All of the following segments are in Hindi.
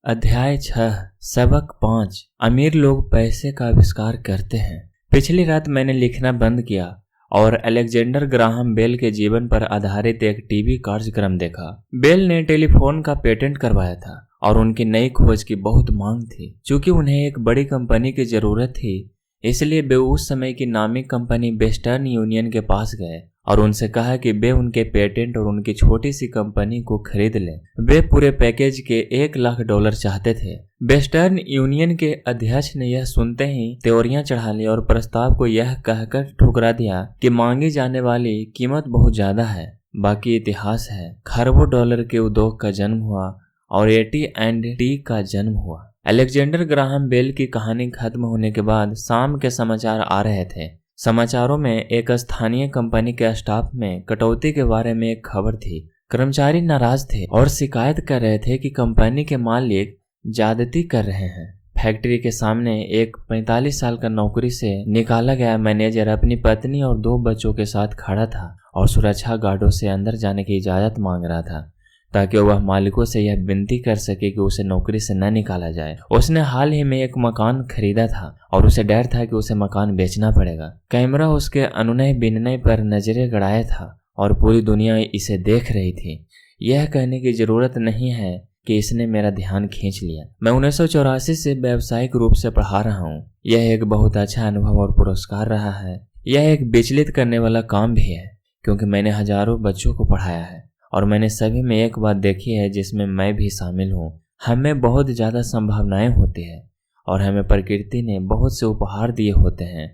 अध्याय 6 सबक 5 अमीर लोग पैसे का आविष्कार करते हैं। पिछली रात मैंने लिखना बंद किया और अलेक्जेंडर ग्राहम बेल के जीवन पर आधारित एक टीवी कार्यक्रम देखा। बेल ने टेलीफोन का पेटेंट करवाया था और उनकी नई खोज की बहुत मांग थी। चूंकि उन्हें एक बड़ी कंपनी की जरूरत थी, इसलिए वे उस समय की नामी कंपनी वेस्टर्न यूनियन के पास गए और उनसे कहा कि वे उनके पेटेंट और उनकी छोटी सी कंपनी को खरीद लें। वे पूरे पैकेज के $1,00,000 चाहते थे। वेस्टर्न यूनियन के अध्यक्ष ने यह सुनते ही त्योरियां चढ़ा ली और प्रस्ताव को यह कहकर ठुकरा दिया कि मांगी जाने वाली कीमत बहुत ज्यादा है। बाकी इतिहास है। खरबों डॉलर के उद्योग का जन्म हुआ और AT&T का जन्म हुआ। अलेक्जेंडर ग्राहम बेल की कहानी खत्म होने के बाद शाम के समाचार आ रहे थे। समाचारों में एक स्थानीय कंपनी के स्टाफ में कटौती के बारे में एक खबर थी। कर्मचारी नाराज थे और शिकायत कर रहे थे कि कंपनी के मालिक ज्यादती कर रहे हैं। फैक्ट्री के सामने एक 45 साल का नौकरी से निकाला गया मैनेजर अपनी पत्नी और 2 बच्चों के साथ खड़ा था और सुरक्षा गार्डों से अंदर जाने की इजाजत मांग रहा था ताकि वह मालिकों से यह विनती कर सके कि उसे नौकरी से न निकाला जाए। उसने हाल ही में एक मकान खरीदा था और उसे डर था कि उसे मकान बेचना पड़ेगा। कैमरा उसके अनुनय विनय पर नजरें गड़ाए था और पूरी दुनिया इसे देख रही थी। यह कहने की जरूरत नहीं है कि इसने मेरा ध्यान खींच लिया। मैं 1984 से व्यावसायिक रूप से पढ़ा रहा हूँ। यह एक बहुत अच्छा अनुभव और पुरस्कार रहा है। यह एक विचलित करने वाला काम भी है क्योंकि मैंने हजारों बच्चों को पढ़ाया है और मैंने सभी में एक बात देखी है जिसमें मैं भी शामिल हूँ। हमें बहुत ज़्यादा संभावनाएं होती है और हमें प्रकृति ने बहुत से उपहार दिए होते हैं,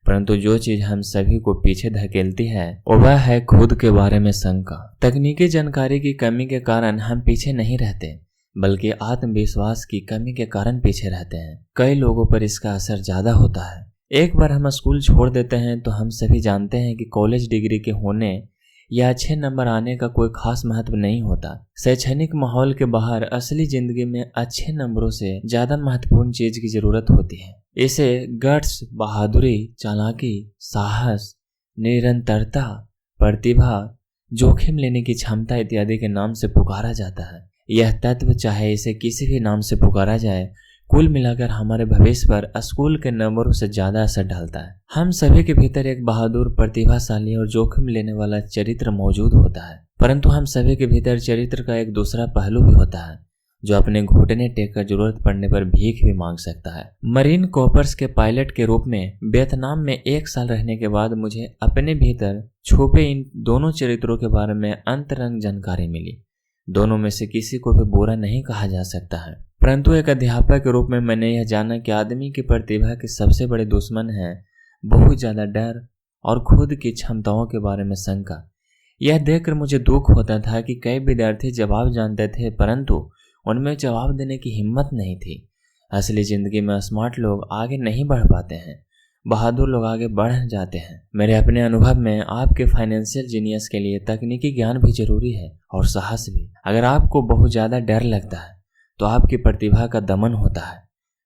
परंतु जो चीज़ हम सभी को पीछे धकेलती है वह है खुद के बारे में शंका। तकनीकी जानकारी की कमी के कारण हम पीछे नहीं रहते, बल्कि आत्मविश्वास की कमी के कारण पीछे रहते हैं। कई लोगों पर इसका असर ज़्यादा होता है। एक बार हम स्कूल छोड़ देते हैं तो हम सभी जानते हैं कि कॉलेज डिग्री के होने या अच्छे नंबर आने का कोई खास महत्व नहीं होता। शैक्षणिक माहौल के बाहर असली जिंदगी में अच्छे नंबरों से ज्यादा महत्वपूर्ण चीज की जरूरत होती है। इसे गट्स, बहादुरी, चालाकी, साहस, निरंतरता, प्रतिभा, जोखिम लेने की क्षमता इत्यादि के नाम से पुकारा जाता है। यह तत्व, चाहे इसे किसी भी नाम से पुकारा जाए, कुल मिलाकर हमारे भविष्य पर स्कूल के नंबरों से ज्यादा असर डालता है। हम सभी के भीतर एक बहादुर, प्रतिभाशाली और जोखिम लेने वाला चरित्र मौजूद होता है, परंतु हम सभी के भीतर चरित्र का एक दूसरा पहलू भी होता है जो अपने घुटने टेक कर जरूरत पड़ने पर भीख भी मांग सकता है। मरीन कॉर्प्स के पायलट के रूप में वियतनाम में 1 साल रहने के बाद मुझे अपने भीतर छुपे इन दोनों चरित्रों के बारे में अंतरंग जानकारी मिली। दोनों में से किसी को भी बुरा नहीं कहा जा सकता है, परंतु एक अध्यापक के रूप में मैंने यह जाना कि आदमी की प्रतिभा के सबसे बड़े दुश्मन हैं बहुत ज्यादा डर और खुद की क्षमताओं के बारे में शंका। यह देखकर मुझे दुख होता था कि कई विद्यार्थी जवाब जानते थे परंतु उनमें जवाब देने की हिम्मत नहीं थी। असली जिंदगी में स्मार्ट लोग आगे नहीं बढ़ पाते हैं, बहादुर लोग आगे बढ़ जाते हैं। मेरे अपने अनुभव में आपके फाइनेंशियल जीनियस के लिए तकनीकी ज्ञान भी जरूरी है और साहस भी। अगर आपको बहुत ज्यादा डर लगता है तो आपकी प्रतिभा का दमन होता है।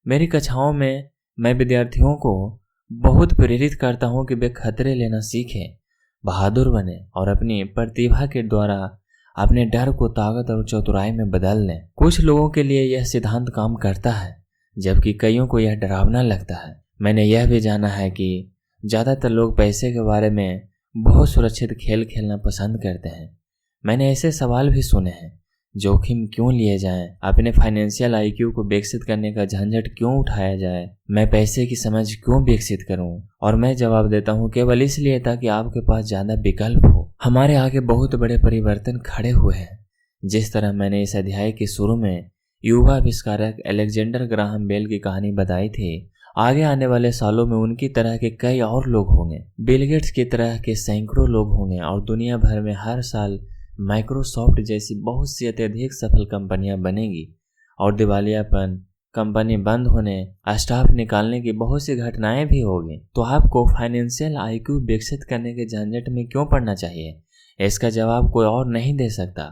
मेरी कक्षाओं में मैं विद्यार्थियों को बहुत प्रेरित करता हूं कि वे खतरे लेना सीखें, बहादुर बने और अपनी प्रतिभा के द्वारा अपने डर को ताकत और चतुराई में बदल लें। कुछ लोगों के लिए यह सिद्धांत काम करता है जबकि कईयों को यह डरावना लगता है। मैंने यह भी जाना है कि ज़्यादातर लोग पैसे के बारे में बहुत सुरक्षित खेल खेलना पसंद करते हैं। मैंने ऐसे सवाल भी सुने हैं, जोखिम क्यों लिए जाएं, अपने फाइनेंशियल IQ को विकसित करने का झंझट क्यों उठाया जाए, मैं पैसे की समझ क्यों विकसित करूं? और मैं जवाब देता हूं केवल इसलिए ताकि आपके पास ज्यादा विकल्प हो। हमारे आगे बहुत बड़े परिवर्तन खड़े हुए हैं। जिस तरह मैंने इस अध्याय के शुरू में युवा आविष्कारक अलेक्जेंडर ग्राहम बेल की कहानी बताई थी, आगे आने वाले सालों में उनकी तरह के कई और लोग होंगे। बिल गेट्स की तरह के सैकड़ों लोग होंगे और दुनिया भर में हर साल माइक्रोसॉफ्ट जैसी बहुत सी अत्यधिक सफल कंपनियां बनेगी और दिवालियापन, कंपनी बंद होने, स्टाफ निकालने की बहुत सी घटनाएं भी होगी। तो आपको फाइनेंशियल IQ विकसित करने के झंझट में क्यों पड़ना चाहिए? इसका जवाब कोई और नहीं दे सकता,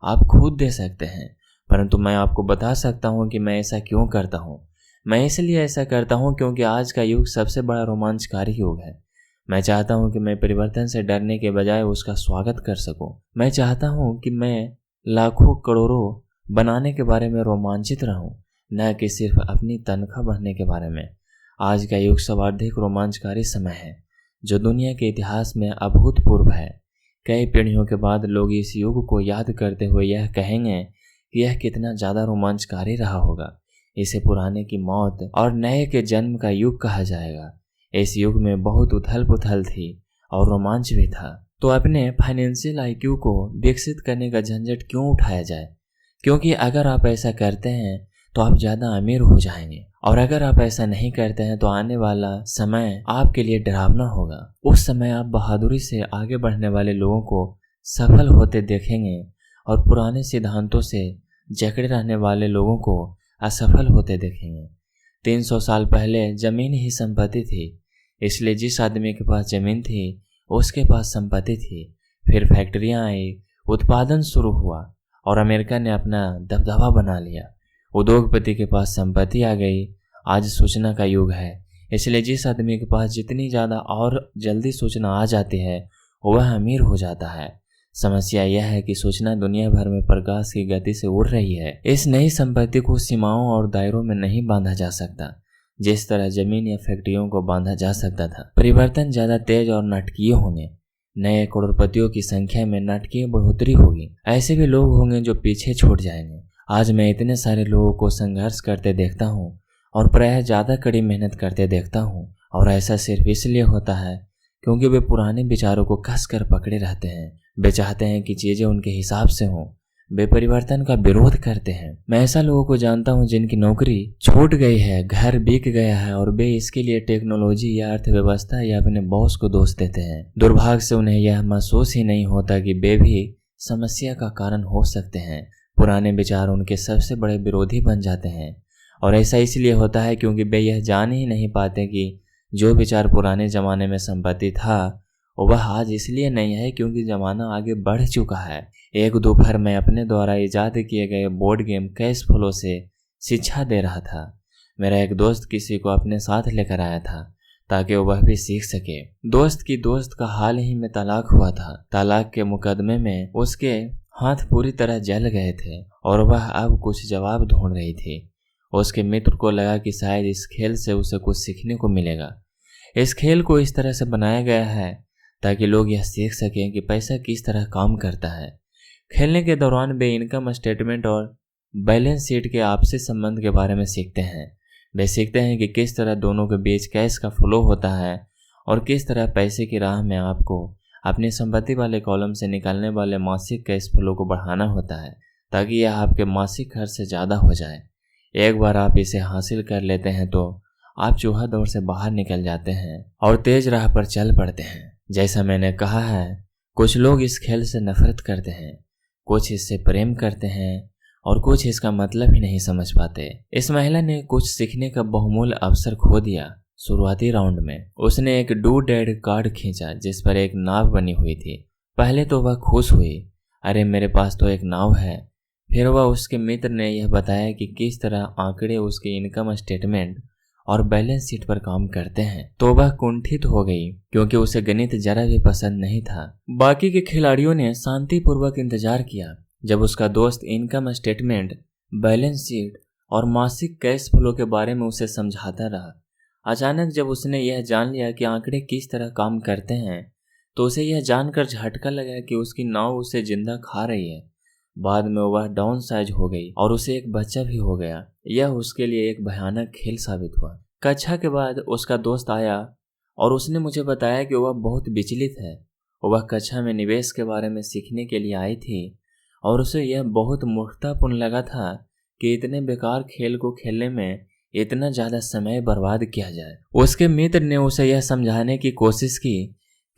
आप खुद दे सकते हैं। परंतु मैं आपको बता सकता हूं कि मैं ऐसा क्यों करता हूं। मैं इसलिए ऐसा करता हूं क्योंकि आज का युग सबसे बड़ा रोमांचकारी युग है। मैं चाहता हूं कि मैं परिवर्तन से डरने के बजाय उसका स्वागत कर सकूं। मैं चाहता हूं कि मैं लाखों करोड़ों बनाने के बारे में रोमांचित रहूं, न कि सिर्फ अपनी तनख्वाह बढ़ने के बारे में। आज का युग सर्वाधिक रोमांचकारी समय है जो दुनिया के इतिहास में अभूतपूर्व है। कई पीढ़ियों के बाद लोग इस युग को याद करते हुए यह कहेंगे कि यह कितना ज़्यादा रोमांचकारी रहा होगा। इसे पुराने की मौत और नए के जन्म का युग कहा जाएगा। इस युग में बहुत उथल पुथल थी और रोमांच भी था। तो अपने फाइनेंशियल IQ को विकसित करने का झंझट क्यों उठाया जाए, क्योंकि अगर आप ऐसा करते हैं तो आप ज़्यादा अमीर हो जाएंगे, और अगर आप ऐसा नहीं करते हैं तो आने वाला समय आपके लिए डरावना होगा। उस समय आप बहादुरी से आगे बढ़ने वाले लोगों को सफल होते देखेंगे और पुराने सिद्धांतों से जकड़े रहने वाले लोगों को असफल होते देखेंगे। 300 साल पहले जमीन ही संपत्ति थी, इसलिए जिस आदमी के पास जमीन थी उसके पास संपत्ति थी। फिर फैक्ट्रियां आई, उत्पादन शुरू हुआ और अमेरिका ने अपना दबदबा बना लिया। उद्योगपति के पास संपत्ति आ गई। आज सूचना का युग है, इसलिए जिस आदमी के पास जितनी ज़्यादा और जल्दी सूचना आ जाती है वह अमीर हो जाता है। समस्या यह है कि सूचना दुनिया भर में प्रकाश की गति से उड़ रही है। इस नई संपत्ति को सीमाओं और दायरों में नहीं बांधा जा सकता जिस तरह जमीन या फैक्ट्रियों को बांधा जा सकता था। परिवर्तन ज्यादा तेज और नाटकीय होंगे। नए करोड़पतियों की संख्या में नाटकीय बढ़ोतरी होगी। ऐसे भी लोग होंगे जो पीछे छूट जाएंगे। आज मैं इतने सारे लोगों को संघर्ष करते देखता हूँ और प्रायः ज्यादा कड़ी मेहनत करते देखता हूँ, और ऐसा सिर्फ इसलिए होता है क्योंकि वे पुराने विचारों को कस कर पकड़े रहते हैं। वे चाहते हैं कि चीजें उनके हिसाब से हों। वे परिवर्तन का विरोध करते हैं। मैं ऐसा लोगों को जानता हूं जिनकी नौकरी छूट गई है, घर बिक गया है, और वे इसके लिए टेक्नोलॉजी या अर्थव्यवस्था या अपने बॉस को दोष देते हैं। दुर्भाग्य से उन्हें यह महसूस ही नहीं होता कि वे भी समस्या का कारण हो सकते हैं। पुराने विचार उनके सबसे बड़े विरोधी बन जाते हैं, और ऐसा इसलिए होता है क्योंकि वे यह जान ही नहीं पाते कि जो विचार पुराने जमाने में संपत्ति था वह आज इसलिए नहीं है क्योंकि जमाना आगे बढ़ चुका है। एक दोपहर में अपने द्वारा इजाद किए गए बोर्ड गेम कैश फ्लो से शिक्षा दे रहा था। मेरा एक दोस्त किसी को अपने साथ लेकर आया था ताकि वह भी सीख सके। दोस्त की दोस्त का हाल ही में तलाक हुआ था। तलाक के मुकदमे में उसके हाथ पूरी तरह जल गए थे और वह अब कुछ जवाब ढूंढ रही थी। उसके मित्र को लगा कि शायद इस खेल से उसे कुछ सीखने को मिलेगा। इस खेल को इस तरह से बनाया गया है ताकि लोग यह सीख सकें कि पैसा किस तरह काम करता है। खेलने के दौरान वे इनकम स्टेटमेंट और बैलेंस शीट के आपसी संबंध के बारे में सीखते हैं। वे सीखते हैं कि किस तरह दोनों के बीच कैश का फ्लो होता है और किस तरह पैसे की राह में आपको अपनी संपत्ति वाले कॉलम से निकलने वाले मासिक कैश फ्लो को बढ़ाना होता है ताकि यह आपके मासिक खर्च से ज़्यादा हो जाए। एक बार आप इसे हासिल कर लेते हैं तो आप चूहा दौड़ से बाहर निकल जाते हैं और तेज राह पर चल पड़ते हैं। जैसा मैंने कहा है, कुछ लोग इस खेल से नफरत करते हैं, कुछ इससे प्रेम करते हैं और कुछ इसका मतलब ही नहीं समझ पाते। इस महिला ने कुछ सीखने का बहुमूल्य अवसर खो दिया। शुरुआती राउंड में उसने एक डू डेड कार्ड खींचा जिस पर एक नाव बनी हुई थी। पहले तो वह खुश हुई, अरे मेरे पास तो एक नाव है। फिर वह उसके मित्र ने यह बताया कि किस तरह आंकड़े उसके इनकम स्टेटमेंट और बैलेंस शीट पर काम करते हैं, तो वह कुंठित हो गई क्योंकि उसे गणित जरा भी पसंद नहीं था। बाकी के खिलाड़ियों ने शांतिपूर्वक इंतजार किया जब उसका दोस्त इनकम स्टेटमेंट, बैलेंस शीट और मासिक कैश फ्लो के बारे में उसे समझाता रहा। अचानक जब उसने यह जान लिया कि आंकड़े किस तरह काम करते हैं तो उसे यह जानकर झटका लगा कि उसकी नाव उसे जिंदा खा रही है। बाद में वह डाउन साइज हो गई और उसे एक बच्चा भी हो गया। यह उसके लिए एक भयानक खेल साबित हुआ। कक्षा के बाद उसका दोस्त आया और उसने मुझे बताया कि वह बहुत विचलित है। वह कक्षा में निवेश के बारे में सीखने के लिए आई थी और उसे यह बहुत मूर्खतापूर्ण लगा था कि इतने बेकार खेल को खेलने में इतना ज़्यादा समय बर्बाद किया जाए। उसके मित्र ने उसे यह समझाने की कोशिश की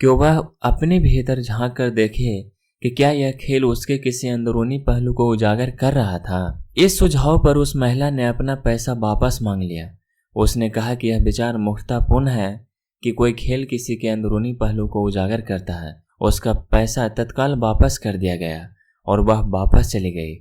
कि वह अपने भीतर झांक कर देखे कि क्या यह खेल उसके किसी अंदरूनी पहलू को उजागर कर रहा था। इस सुझाव पर उस महिला ने अपना पैसा वापस मांग लिया। उसने कहा कि यह विचार मूर्खतापूर्ण है कि कोई खेल किसी के अंदरूनी पहलू को उजागर करता है। उसका पैसा तत्काल वापस कर दिया गया और वह वापस चली गई।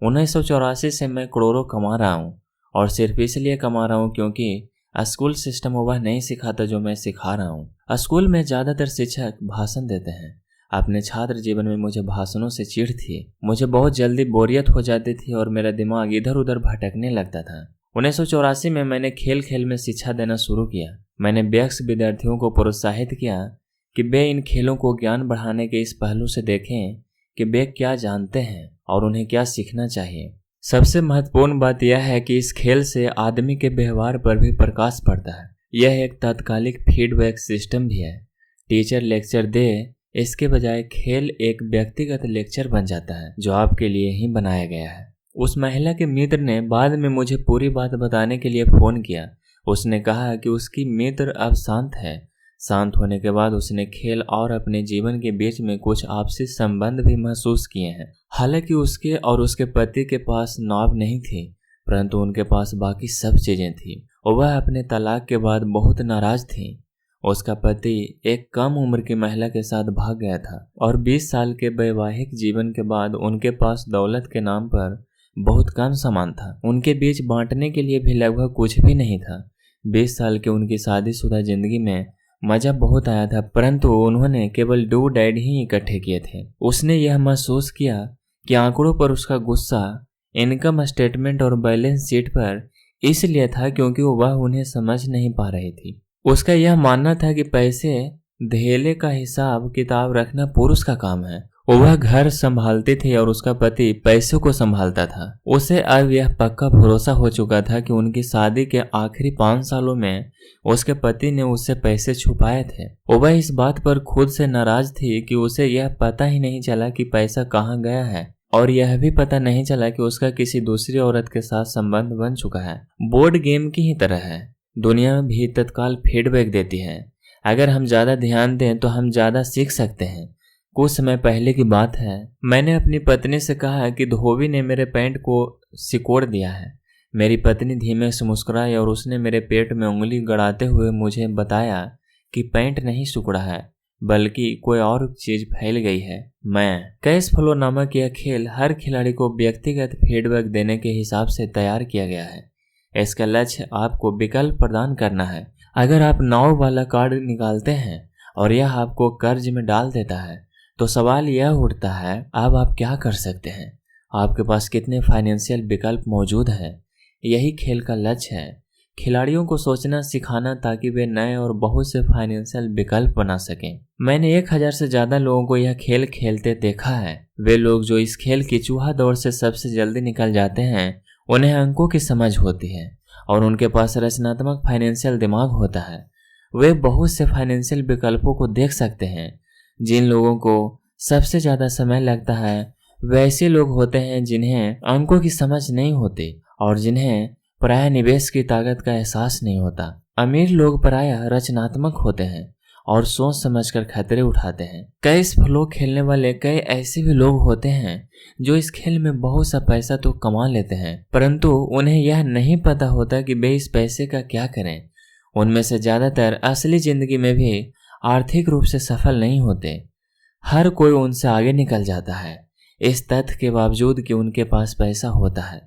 1984 से मैं करोड़ों कमा रहा हूँ और सिर्फ इसलिए कमा रहा हूँ क्योंकि स्कूल सिस्टम वह नहीं सिखाता जो मैं सिखा रहा हूँ। स्कूल में ज़्यादातर शिक्षक भाषण देते हैं, अपने छात्र जीवन में मुझे भाषणों से चिढ़ थी। मुझे बहुत जल्दी बोरियत हो जाती थी और मेरा दिमाग इधर उधर भटकने लगता था। 1984 में मैंने खेल खेल में शिक्षा देना शुरू किया। मैंने वयस्क विद्यार्थियों को प्रोत्साहित किया कि वे इन खेलों को ज्ञान बढ़ाने के इस पहलू से देखें कि वे क्या जानते हैं और उन्हें क्या सीखना चाहिए। सबसे महत्वपूर्ण बात यह है कि इस खेल से आदमी के व्यवहार पर भी प्रकाश पड़ता है। यह एक तात्कालिक फीडबैक सिस्टम भी है। टीचर लेक्चर दे, इसके बजाय खेल एक व्यक्तिगत लेक्चर बन जाता है जो आपके लिए ही बनाया गया है। उस महिला के मित्र ने बाद में मुझे पूरी बात बताने के लिए फ़ोन किया। उसने कहा कि उसकी मित्र अब शांत है। शांत होने के बाद उसने खेल और अपने जीवन के बीच में कुछ आपसी संबंध भी महसूस किए हैं। हालांकि उसके और उसके पति के पास नाव नहीं थी, परंतु उनके पास बाकी सब चीजें थी। वह अपने तलाक के बाद बहुत नाराज थी। उसका पति एक कम उम्र की महिला के साथ भाग गया था और 20 साल के वैवाहिक जीवन के बाद उनके पास दौलत के नाम पर बहुत कम सामान था। उनके बीच बांटने के लिए भी लगभग कुछ भी नहीं था। 20 साल की उनकी शादीशुदा जिंदगी में मजा बहुत आया था, परंतु उन्होंने केवल डू डैड ही इकट्ठे किए थे। उसने यह महसूस किया कि आंकड़ों पर उसका गुस्सा इनकम स्टेटमेंट और बैलेंस शीट पर इसलिए था क्योंकि वह उन्हें समझ नहीं पा रही थी। उसका यह मानना था कि पैसे धेले का हिसाब किताब रखना पुरुष का काम है। वह घर संभालती थी और उसका पति पैसों को संभालता था। उसे अब यह पक्का भरोसा हो चुका था कि उनकी शादी के आखिरी 5 सालों में उसके पति ने उससे पैसे छुपाए थे। वह इस बात पर खुद से नाराज थी कि उसे यह पता ही नहीं चला कि पैसा कहाँ गया है और यह भी पता नहीं चला कि उसका किसी दूसरी औरत के साथ संबंध बन चुका है। बोर्ड गेम की ही तरह है, दुनिया भी तत्काल फीडबैक देती है। अगर हम ज्यादा ध्यान दें तो हम ज्यादा सीख सकते हैं। कुछ समय पहले की बात है, मैंने अपनी पत्नी से कहा कि धोबी ने मेरे पैंट को सिकोड़ दिया है। मेरी पत्नी धीमे से मुस्कुराई और उसने मेरे पेट में उंगली गड़ाते हुए मुझे बताया कि पैंट नहीं सिकुड़ा है, बल्कि कोई और चीज फैल गई है। कैश फ्लो नामक यह खेल हर खिलाड़ी को व्यक्तिगत फीडबैक देने के हिसाब से तैयार किया गया है। इसका लक्ष्य आपको विकल्प प्रदान करना है। अगर आप नाव वाला कार्ड निकालते हैं और यह आपको कर्ज में डाल देता है तो सवाल यह उठता है, अब आप क्या कर सकते हैं? आपके पास कितने फाइनेंशियल विकल्प मौजूद हैं? यही खेल का लक्ष्य है, खिलाड़ियों को सोचना सिखाना ताकि वे नए और बहुत से फाइनेंशियल विकल्प बना सकें। मैंने 1000 से ज्यादा लोगों को यह खेल खेलते देखा है। वे लोग जो इस खेल की चूहा दौड़ से सबसे जल्दी निकल जाते हैं, उन्हें अंकों की समझ होती है और उनके पास रचनात्मक फाइनेंशियल दिमाग होता है। वे बहुत से फाइनेंशियल विकल्पों को देख सकते हैं। जिन लोगों को सबसे ज्यादा समय लगता है वैसे लोग होते हैं जिन्हें अंकों की समझ नहीं होती और जिन्हें प्रायः निवेश की ताकत का एहसास नहीं होता। अमीर लोग प्रायः रचनात्मक होते हैं और सोच समझकर खतरे उठाते हैं। कैश फ्लो खेलने वाले कई ऐसे भी लोग होते हैं जो इस खेल में बहुत सा पैसा तो कमा लेते हैं, परंतु उन्हें यह नहीं पता होता कि वे इस पैसे का क्या करें। उनमें से ज्यादातर असली जिंदगी में भी आर्थिक रूप से सफल नहीं होते। हर कोई उनसे आगे निकल जाता है, इस तथ्य के बावजूद कि उनके पास पैसा होता है,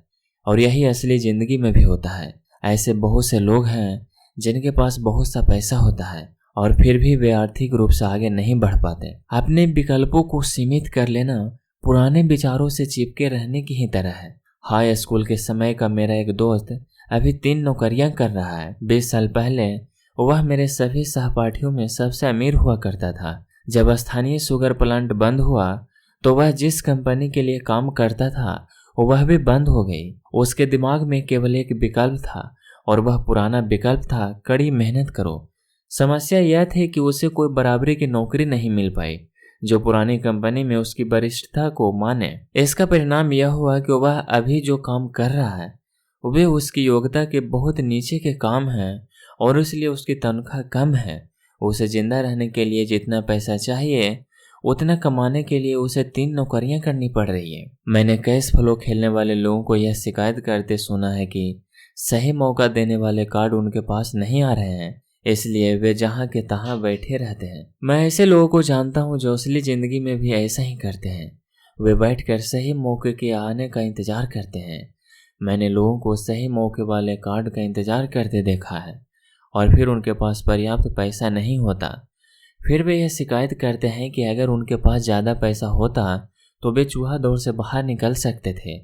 और यही असली जिंदगी में भी होता है। ऐसे बहुत से लोग हैं जिनके पास बहुत सा पैसा होता है और फिर भी वे आर्थिक रूप से आगे नहीं बढ़ पाते। अपने विकल्पों को सीमित कर लेना पुराने विचारों से चिपके रहने की ही तरह है। हाई स्कूल के समय का मेरा एक दोस्त अभी 3 नौकरियां कर रहा है। 20 साल पहले वह मेरे सभी सहपाठियों में सबसे अमीर हुआ करता था। जब स्थानीय शुगर प्लांट बंद हुआ तो वह जिस कंपनी के लिए काम करता था वह भी बंद हो गई। उसके दिमाग में केवल एक विकल्प था और वह पुराना विकल्प था, कड़ी मेहनत करो। समस्या यह थी कि उसे कोई बराबरी की नौकरी नहीं मिल पाई जो पुरानी कंपनी में उसकी वरिष्ठता को माने। इसका परिणाम यह हुआ कि वह अभी जो काम कर रहा है वे उसकी योग्यता के बहुत नीचे के काम हैं और इसलिए उसकी तनख्वाह कम है। उसे जिंदा रहने के लिए जितना पैसा चाहिए उतना कमाने के लिए उसे 3 नौकरियां करनी पड़ रही है। मैंने कैश फ्लो खेलने वाले लोगों को यह शिकायत करते सुना है कि सही मौका देने वाले कार्ड उनके पास नहीं आ रहे हैं, इसलिए वे जहां के तहां बैठे रहते हैं। मैं ऐसे लोगों को जानता हूं जो असली जिंदगी में भी ऐसा ही करते हैं। वे बैठकर सही मौके के आने का इंतजार करते हैं। मैंने लोगों को सही मौके वाले कार्ड का इंतजार करते देखा है और फिर उनके पास पर्याप्त पैसा नहीं होता, फिर वे यह शिकायत करते हैं कि अगर उनके पास ज़्यादा पैसा होता तो वे चूहा दौड़ से बाहर निकल सकते थे,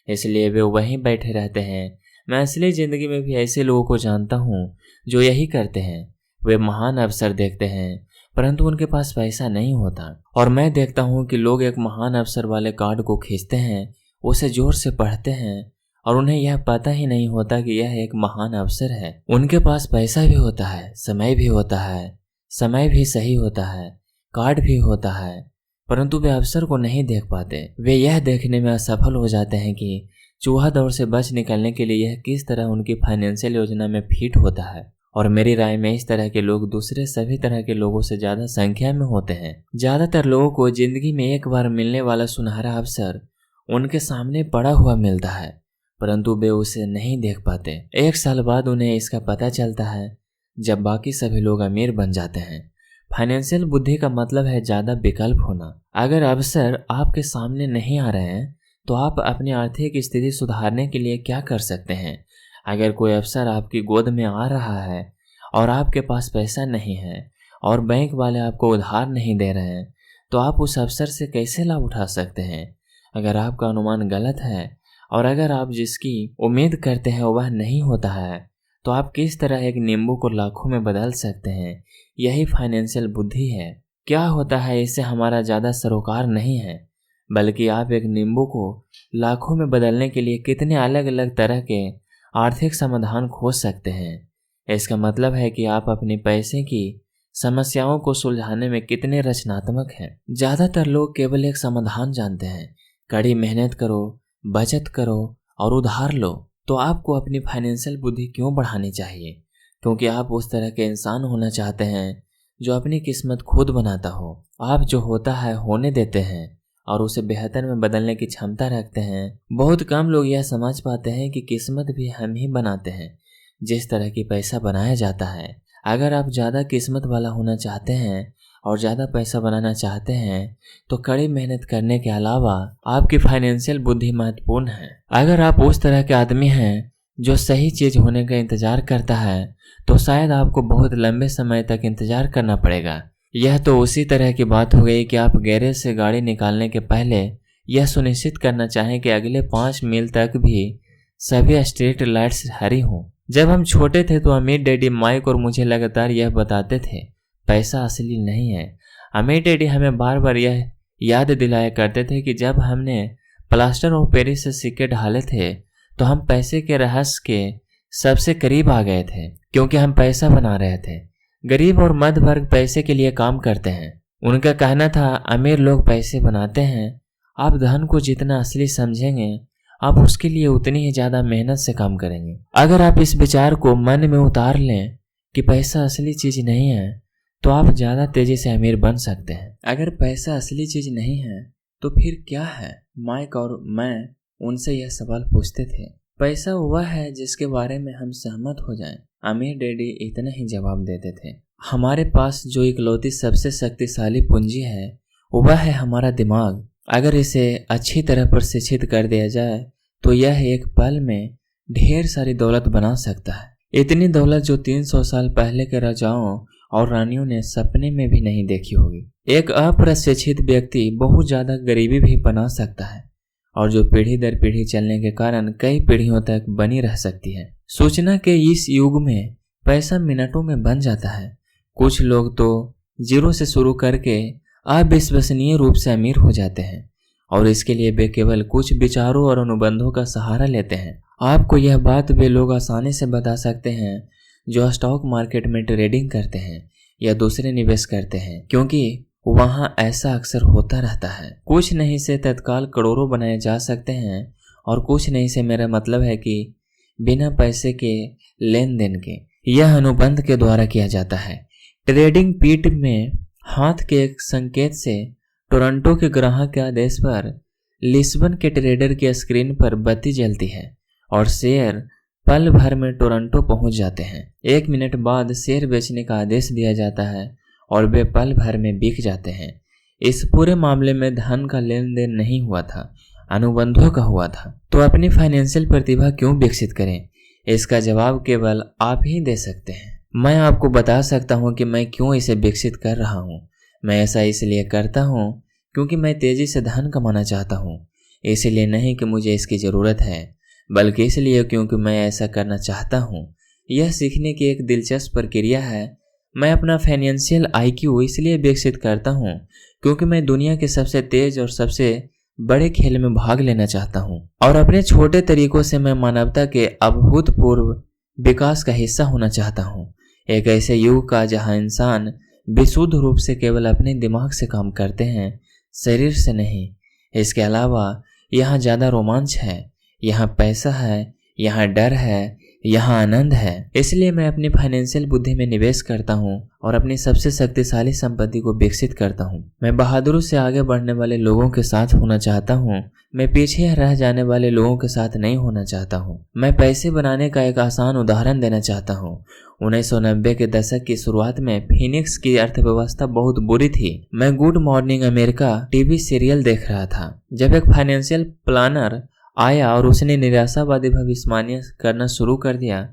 इसलिए वे वहीं बैठे रहते हैं। मैं असली ज़िंदगी में भी ऐसे लोगों को जानता हूँ जो यही करते हैं। वे महान अवसर देखते हैं परंतु उनके पास पैसा नहीं होता, और मैं देखता हूँ कि लोग एक महान अवसर वाले कार्ड को खींचते हैं, उसे जोर से पढ़ते हैं और उन्हें यह पता ही नहीं होता कि यह एक महान अवसर है। उनके पास पैसा भी होता है, समय भी होता है, समय भी सही होता है, कार्ड भी होता है, परंतु वे अवसर को नहीं देख पाते। वे यह देखने में असफल हो जाते हैं कि चूहा दौड़ से बच निकलने के लिए यह किस तरह उनकी फाइनेंशियल योजना में फिट होता है। और मेरी राय में इस तरह के लोग दूसरे सभी तरह के लोगों से ज़्यादा संख्या में होते हैं। ज़्यादातर लोगों को जिंदगी में एक बार मिलने वाला सुनहरा अवसर उनके सामने पड़ा हुआ मिलता है, परंतु वे उसे नहीं देख पाते। 1 साल बाद उन्हें इसका पता चलता है जब बाकी सभी लोग अमीर बन जाते हैं। फाइनेंशियल बुद्धि का मतलब है ज़्यादा विकल्प होना। अगर अवसर आपके सामने नहीं आ रहे हैं तो आप अपनी आर्थिक स्थिति सुधारने के लिए क्या कर सकते हैं। अगर कोई अवसर आपकी गोद में आ रहा है और आपके पास पैसा नहीं है और बैंक वाले आपको उधार नहीं दे रहे हैं तो आप उस अवसर से कैसे लाभ उठा सकते हैं। अगर आपका अनुमान गलत है और अगर आप जिसकी उम्मीद करते हैं वह नहीं होता है तो आप किस तरह एक नींबू को लाखों में बदल सकते हैं। यही फाइनेंशियल बुद्धि है। क्या होता है इससे हमारा ज़्यादा सरोकार नहीं है, बल्कि आप एक नींबू को लाखों में बदलने के लिए कितने अलग अलग तरह के आर्थिक समाधान खोज सकते हैं। इसका मतलब है कि आप अपनी पैसे की समस्याओं को सुलझाने में कितने रचनात्मक हैं। ज़्यादातर लोग केवल एक समाधान जानते हैं, कड़ी मेहनत करो, बचत करो और उधार लो। तो आपको अपनी फाइनेंशियल बुद्धि क्यों बढ़ानी चाहिए? क्योंकि आप उस तरह के इंसान होना चाहते हैं जो अपनी किस्मत खुद बनाता हो। आप जो होता है होने देते हैं और उसे बेहतर में बदलने की क्षमता रखते हैं। बहुत कम लोग यह समझ पाते हैं कि किस्मत भी हम ही बनाते हैं, जिस तरह की पैसा बनाया जाता है। अगर आप ज़्यादा किस्मत वाला होना चाहते हैं और ज़्यादा पैसा बनाना चाहते हैं तो कड़ी मेहनत करने के अलावा आपकी फाइनेंशियल बुद्धि महत्वपूर्ण है। अगर आप उस तरह के आदमी हैं जो सही चीज़ होने का इंतज़ार करता है तो शायद आपको बहुत लंबे समय तक इंतज़ार करना पड़ेगा। यह तो उसी तरह की बात हो गई कि आप गैरेज से गाड़ी निकालने के पहले यह सुनिश्चित करना चाहें कि अगले 5 मील तक भी सभी स्ट्रीट लाइट्स हरी हों। जब हम छोटे थे तो अमीर डैडी माइक और मुझे लगातार यह बताते थे, पैसा असली नहीं है। अमीर डैडी हमें बार बार यह याद दिलाया करते थे कि जब हमने प्लास्टर ऑफ पेरिस से सिक्के ढाले थे तो हम पैसे के रहस्य के सबसे करीब आ गए थे, क्योंकि हम पैसा बना रहे थे। गरीब और मध्य वर्ग पैसे के लिए काम करते हैं। उनका कहना था, अमीर लोग पैसे बनाते हैं, आप धन को जितना असली समझेंगे आप उसके लिए उतनी ही ज़्यादा मेहनत से काम करेंगे। अगर आप इस विचार को मन में उतार लें कि पैसा असली चीज़ नहीं है तो आप ज़्यादा तेज़ी से अमीर बन सकते हैं। अगर पैसा असली चीज़ नहीं है तो फिर क्या है? माइक और मैं उनसे यह सवाल पूछते थे। पैसा वह है जिसके बारे में हम सहमत हो जाएं। अमीर डैडी इतना ही जवाब देते थे। हमारे पास जो इकलौती सबसे शक्तिशाली पूंजी है वह है हमारा दिमाग। अगर इसे अच्छी तरह प्रशिक्षित कर दिया जाए तो यह एक पल में ढेर सारी दौलत बना सकता है। इतनी दौलत जो 300 साल पहले के राजाओं और रानियों ने सपने में भी नहीं देखी होगी। एक अप्रशिक्षित व्यक्ति बहुत ज़्यादा गरीबी भी बना सकता है और जो पीढ़ी दर पीढ़ी चलने के कारण कई पीढ़ियों तक बनी रह सकती है। सूचना के इस युग में पैसा मिनटों में बन जाता है। कुछ लोग तो जीरो से शुरू करके अविश्वसनीय रूप से अमीर हो जाते हैं और इसके लिए वे केवल कुछ विचारों और अनुबंधों का सहारा लेते हैं। आपको यह बात वे लोग आसानी से बता सकते हैं जो स्टॉक मार्केट में ट्रेडिंग करते हैं या दूसरे निवेश करते हैं, क्योंकि वहाँ ऐसा अक्सर होता रहता है। कुछ नहीं से तत्काल करोड़ों बनाए जा सकते हैं और कुछ नहीं से मेरा मतलब है कि बिना पैसे के लेन देन के। यह अनुबंध के द्वारा किया जाता है। ट्रेडिंग पीठ में हाथ के एक संकेत से टोरंटो के ग्राहक के आदेश पर लिस्बन के ट्रेडर की स्क्रीन पर बत्ती जलती है और शेयर पल भर में टोरंटो पहुंच जाते हैं। 1 मिनट बाद शेयर बेचने का आदेश दिया जाता है और वे पल भर में बिक जाते हैं। इस पूरे मामले में धन का लेन देन नहीं हुआ था, अनुबंधों का हुआ था। तो अपनी फाइनेंशियल प्रतिभा क्यों विकसित करें? इसका जवाब केवल आप ही दे सकते हैं। मैं आपको बता सकता हूँ कि मैं क्यों इसे विकसित कर रहा हूँ। मैं ऐसा इसलिए करता हूँ क्योंकि मैं तेजी से धन कमाना चाहता हूँ। इसलिए नहीं कि मुझे इसकी ज़रूरत है, बल्कि इसलिए क्योंकि मैं ऐसा करना चाहता हूँ। यह सीखने की एक दिलचस्प प्रक्रिया है। मैं अपना फाइनेंशियल IQ इसलिए विकसित करता हूँ क्योंकि मैं दुनिया के सबसे तेज और सबसे बड़े खेल में भाग लेना चाहता हूँ, और अपने छोटे तरीकों से मैं मानवता के अभूतपूर्व विकास का हिस्सा होना चाहता हूँ। एक ऐसे युग का जहाँ इंसान विशुद्ध रूप से केवल अपने दिमाग से काम करते हैं, शरीर से नहीं। इसके अलावा यहाँ ज़्यादा रोमांच है, यहाँ पैसा है, यहाँ डर है, यहाँ आनंद है। इसलिए मैं अपनी फाइनेंशियल बुद्धि में निवेश करता हूँ और अपनी सबसे शक्तिशाली संपत्ति को विकसित करता हूँ। मैं बहादुरी से आगे बढ़ने वाले लोगों के साथ होना चाहता हूँ। मैं पीछे रह जाने वाले लोगों के साथ नहीं होना चाहता हूँ। मैं पैसे बनाने का एक आसान उदाहरण देना चाहता हूँ। 1990 के दशक की शुरुआत में फिनिक्स की अर्थव्यवस्था बहुत बुरी थी। मैं good morning America TV serial देख रहा था जब एक फाइनेंशियल प्लानर आया और उसने निराशावादी भविष्यवाणी करना शुरू कर दिया।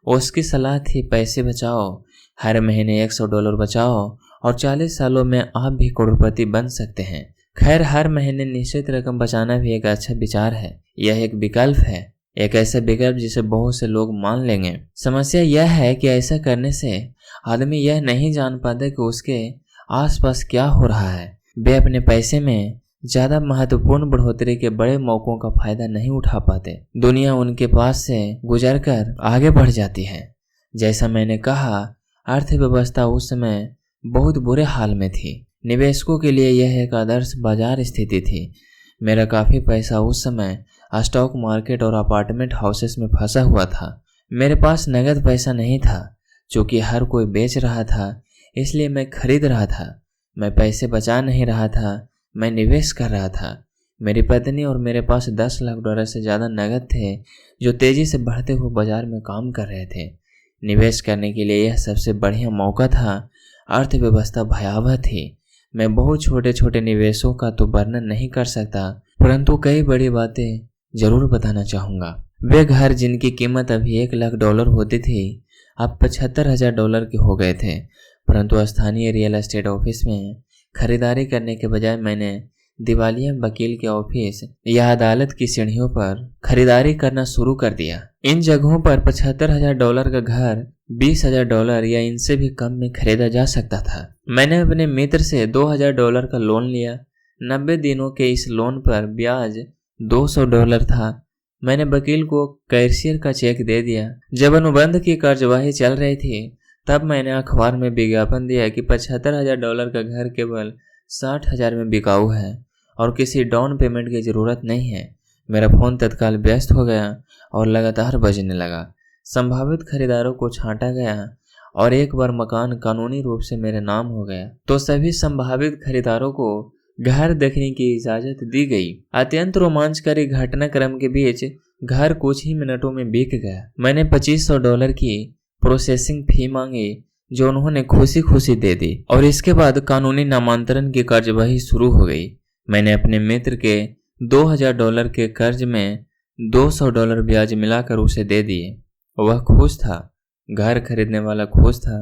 उसकी सलाह थी, पैसे बचाओ, हर महीने $100 बचाओ और 40 सालों में आप भी करोड़पति बन सकते हैं। खैर, हर महीने निश्चित रकम बचाना भी एक अच्छा विचार है। यह एक विकल्प है, एक ऐसा विकल्प जिसे बहुत से लोग मान लेंगे। समस्या यह है कि ऐसा करने से आदमी यह नहीं जान पाता कि उसके आसपास क्या हो रहा है। वे अपने पैसे में ज्यादा महत्वपूर्ण बढ़ोतरी के बड़े मौकों का फायदा नहीं उठा पाते। दुनिया उनके पास से गुजरकर आगे बढ़ जाती है। जैसा मैंने कहा, अर्थव्यवस्था उस समय बहुत बुरे हाल में थी। निवेशकों के लिए यह एक आदर्श बाजार स्थिति थी। मेरा काफ़ी पैसा उस समय स्टॉक मार्केट और अपार्टमेंट हाउसेस में फंसा हुआ था। मेरे पास नगद पैसा नहीं था। चूँकि हर कोई बेच रहा था, इसलिए मैं खरीद रहा था। मैं पैसे बचा नहीं रहा था, मैं निवेश कर रहा था। मेरी पत्नी और मेरे पास $10 लाख से ज़्यादा नगद थे, जो तेज़ी से बढ़ते हुए बाजार में काम कर रहे थे। निवेश करने के लिए यह सबसे बढ़िया मौका था। अर्थव्यवस्था भयावह थी। मैं बहुत छोटे छोटे निवेशों का तो वर्णन नहीं कर सकता, परंतु कई बड़ी बातें जरूर बताना चाहूँगा। वे घर जिनकी कीमत अभी $1 लाख होती थी, अब $75,000 के हो गए थे। परंतु स्थानीय रियल एस्टेट ऑफिस में खरीदारी करने के बजाय मैंने दिवालिया वकील के ऑफिस या अदालत की सीढ़ियों पर खरीदारी करना शुरू कर दिया। इन जगहों पर $75,000 का घर $20,000 या इनसे भी कम में खरीदा जा सकता था। मैंने अपने मित्र से $2,000 का लोन लिया। 90 दिनों के इस लोन पर ब्याज $200 था। मैंने वकील को कैशियर का चेक दे दिया। जब अनुबंध की कार्यवाही चल रही थी, तब मैंने अखबार में विज्ञापन दिया कि $75,000 का घर केवल 60,000 में बिकाऊ है और किसी डाउन पेमेंट की ज़रूरत नहीं है। मेरा फ़ोन तत्काल व्यस्त हो गया और लगातार बजने लगा। संभावित खरीदारों को छांटा गया और एक बार मकान कानूनी रूप से मेरे नाम हो गया तो सभी संभावित खरीदारों को घर देखने की इजाज़त दी गई। अत्यंत रोमांचकारी घटनाक्रम के बीच घर कुछ ही मिनटों में बिक गया। मैंने $2,500 की प्रोसेसिंग फी मांगी, जो उन्होंने खुशी खुशी दे दी, और इसके बाद कानूनी नामांतरण की कार्यवाही शुरू हो गई। मैंने अपने मित्र के $2,000 के कर्ज में $200 ब्याज मिलाकर उसे दे दिए। वह खुश था, घर खरीदने वाला खुश था,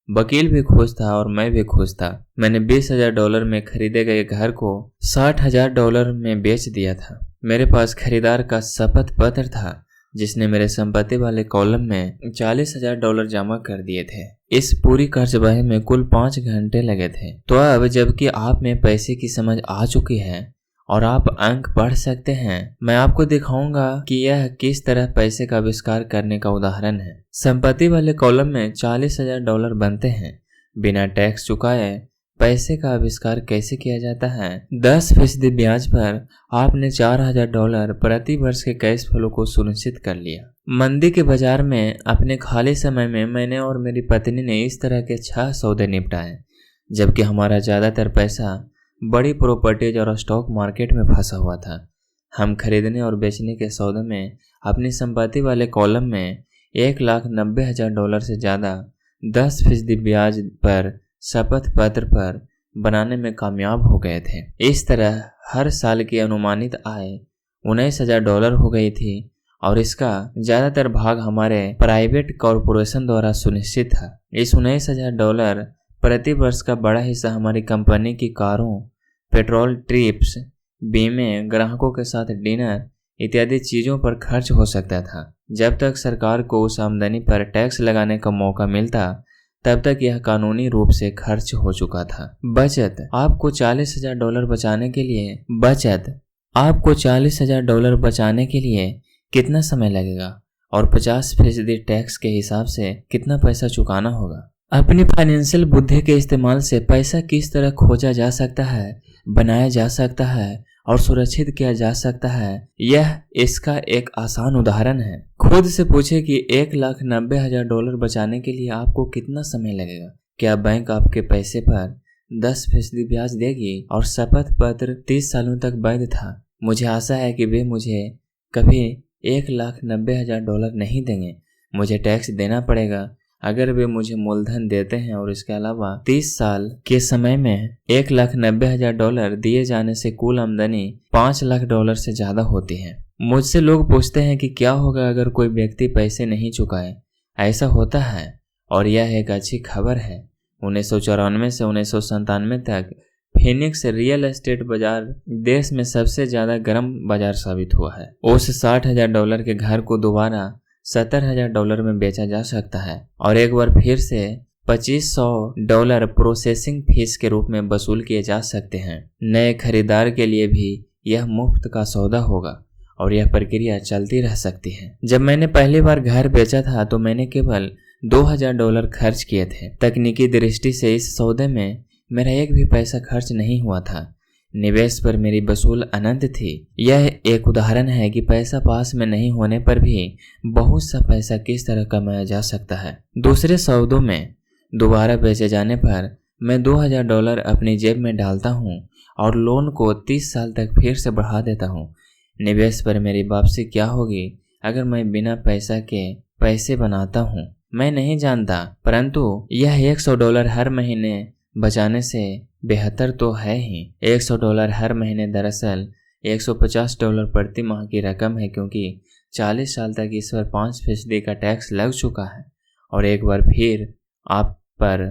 वकील भी खुश था और मैं भी खुश था। मैंने $20,000 में खरीदे गए घर को $60,000 में बेच दिया था। मेरे पास खरीदार का शपथ पत्र था, जिसने मेरे संपत्ति वाले कॉलम में $40,000 जमा कर दिए थे। इस पूरी कार्यवाही में कुल 5 घंटे लगे थे। तो अब जबकि आप में पैसे की समझ आ चुकी है और आप अंक पढ़ सकते हैं, मैं आपको दिखाऊंगा कि यह किस तरह पैसे का आविष्कार करने का उदाहरण है। संपत्ति वाले कॉलम में $40,000 बनते हैं। बिना टैक्स चुकाए पैसे का आविष्कार कैसे किया जाता है? 10% ब्याज पर आपने $4,000 प्रति वर्ष के कैश फ्लो को सुनिश्चित कर लिया। मंदी के बाजार में अपने खाली समय में मैंने और मेरी पत्नी ने इस तरह के 6 सौदे निपटाए, जबकि हमारा ज़्यादातर पैसा बड़ी प्रॉपर्टीज और स्टॉक मार्केट में फंसा हुआ था। हम खरीदने और बेचने के सौदे में अपनी संपत्ति वाले कॉलम में $1,90,000 से ज़्यादा 10% ब्याज पर शपथ पत्र पर बनाने में कामयाब हो गए थे। इस तरह हर साल की अनुमानित आय $19,000 हो गई थी और इसका ज़्यादातर भाग हमारे प्राइवेट कॉरपोरेशन द्वारा सुनिश्चित था। इस $19,000 प्रति वर्ष का बड़ा हिस्सा हमारी कंपनी की कारों, पेट्रोल ट्रिप्स, बीमे, ग्राहकों के साथ डिनर इत्यादि चीज़ों पर खर्च हो सकता था। जब तक सरकार को उस आमदनी पर टैक्स लगाने का मौका मिलता तब तक यह कानूनी रूप से खर्च हो चुका था। बचत आपको $40,000 बचाने के लिए कितना समय लगेगा और 50% टैक्स के हिसाब से कितना पैसा चुकाना होगा। अपनी फाइनेंशियल बुद्धि के इस्तेमाल से पैसा किस तरह खोजा जा सकता है, बनाया जा सकता है और सुरक्षित किया जा सकता है, यह इसका एक आसान उदाहरण है। खुद से पूछे कि $1,90,000 बचाने के लिए आपको कितना समय लगेगा। क्या बैंक आपके पैसे पर 10% ब्याज देगी? और शपथ पत्र 30 सालों तक वैध था। मुझे आशा है कि वे मुझे कभी $1,90,000 नहीं देंगे। मुझे टैक्स देना पड़ेगा अगर वे मुझे मूलधन देते हैं और इसके अलावा 30 साल के समय में $1,90,000 दिए जाने से कुल आमदनी $5,00,000 से ज्यादा होती है। मुझसे लोग पूछते हैं कि क्या होगा अगर कोई व्यक्ति पैसे नहीं चुकाए। ऐसा होता है और यह एक अच्छी खबर है। 1994 से 1997 तक फिनिक्स रियल एस्टेट बाजार देश में सबसे ज्यादा गर्म बाजार साबित हुआ है। उस $60,000 के घर को दोबारा $70,000 में बेचा जा सकता है और एक बार फिर से $2,500 प्रोसेसिंग फीस के रूप में वसूल किए जा सकते हैं। नए खरीदार के लिए भी यह मुफ्त का सौदा होगा और यह प्रक्रिया चलती रह सकती है। जब मैंने पहली बार घर बेचा था तो मैंने केवल $2,000 खर्च किए थे। तकनीकी दृष्टि से इस सौदे में मेरा एक भी पैसा खर्च नहीं हुआ था। निवेश पर मेरी वसूल अनंत थी। यह एक उदाहरण है कि पैसा पास में नहीं होने पर भी बहुत सा पैसा किस तरह कमाया जा सकता है। दूसरे शब्दों में, दोबारा बेचे जाने पर मैं $2,000 अपनी जेब में डालता हूँ और लोन को 30 साल तक फिर से बढ़ा देता हूँ। निवेश पर मेरी वापसी क्या होगी अगर मैं बिना पैसा के पैसे बनाता हूँ, मैं नहीं जानता, परंतु यह $100 हर महीने बचाने से बेहतर तो है ही। $100 हर महीने दरअसल $150 प्रति माह की रकम है, क्योंकि 40 साल तक इस पर 5% का टैक्स लग चुका है और एक बार फिर आप पर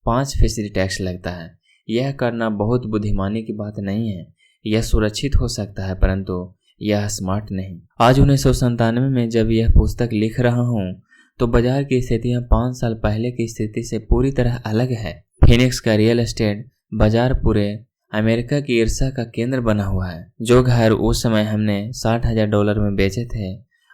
5% टैक्स लगता है। यह करना बहुत बुद्धिमानी की बात नहीं है। यह सुरक्षित हो सकता है परंतु यह स्मार्ट नहीं। आज 1997 में जब यह पुस्तक लिख रहा हूँ तो बाजार की स्थितियाँ 5 साल पहले की स्थिति से पूरी तरह अलग है। फिनिक्स का रियल एस्टेट बाजार पूरे अमेरिका की ईर्ष्या का केंद्र बना हुआ है। जो घर उस समय हमने $60,000 में बेचे थे,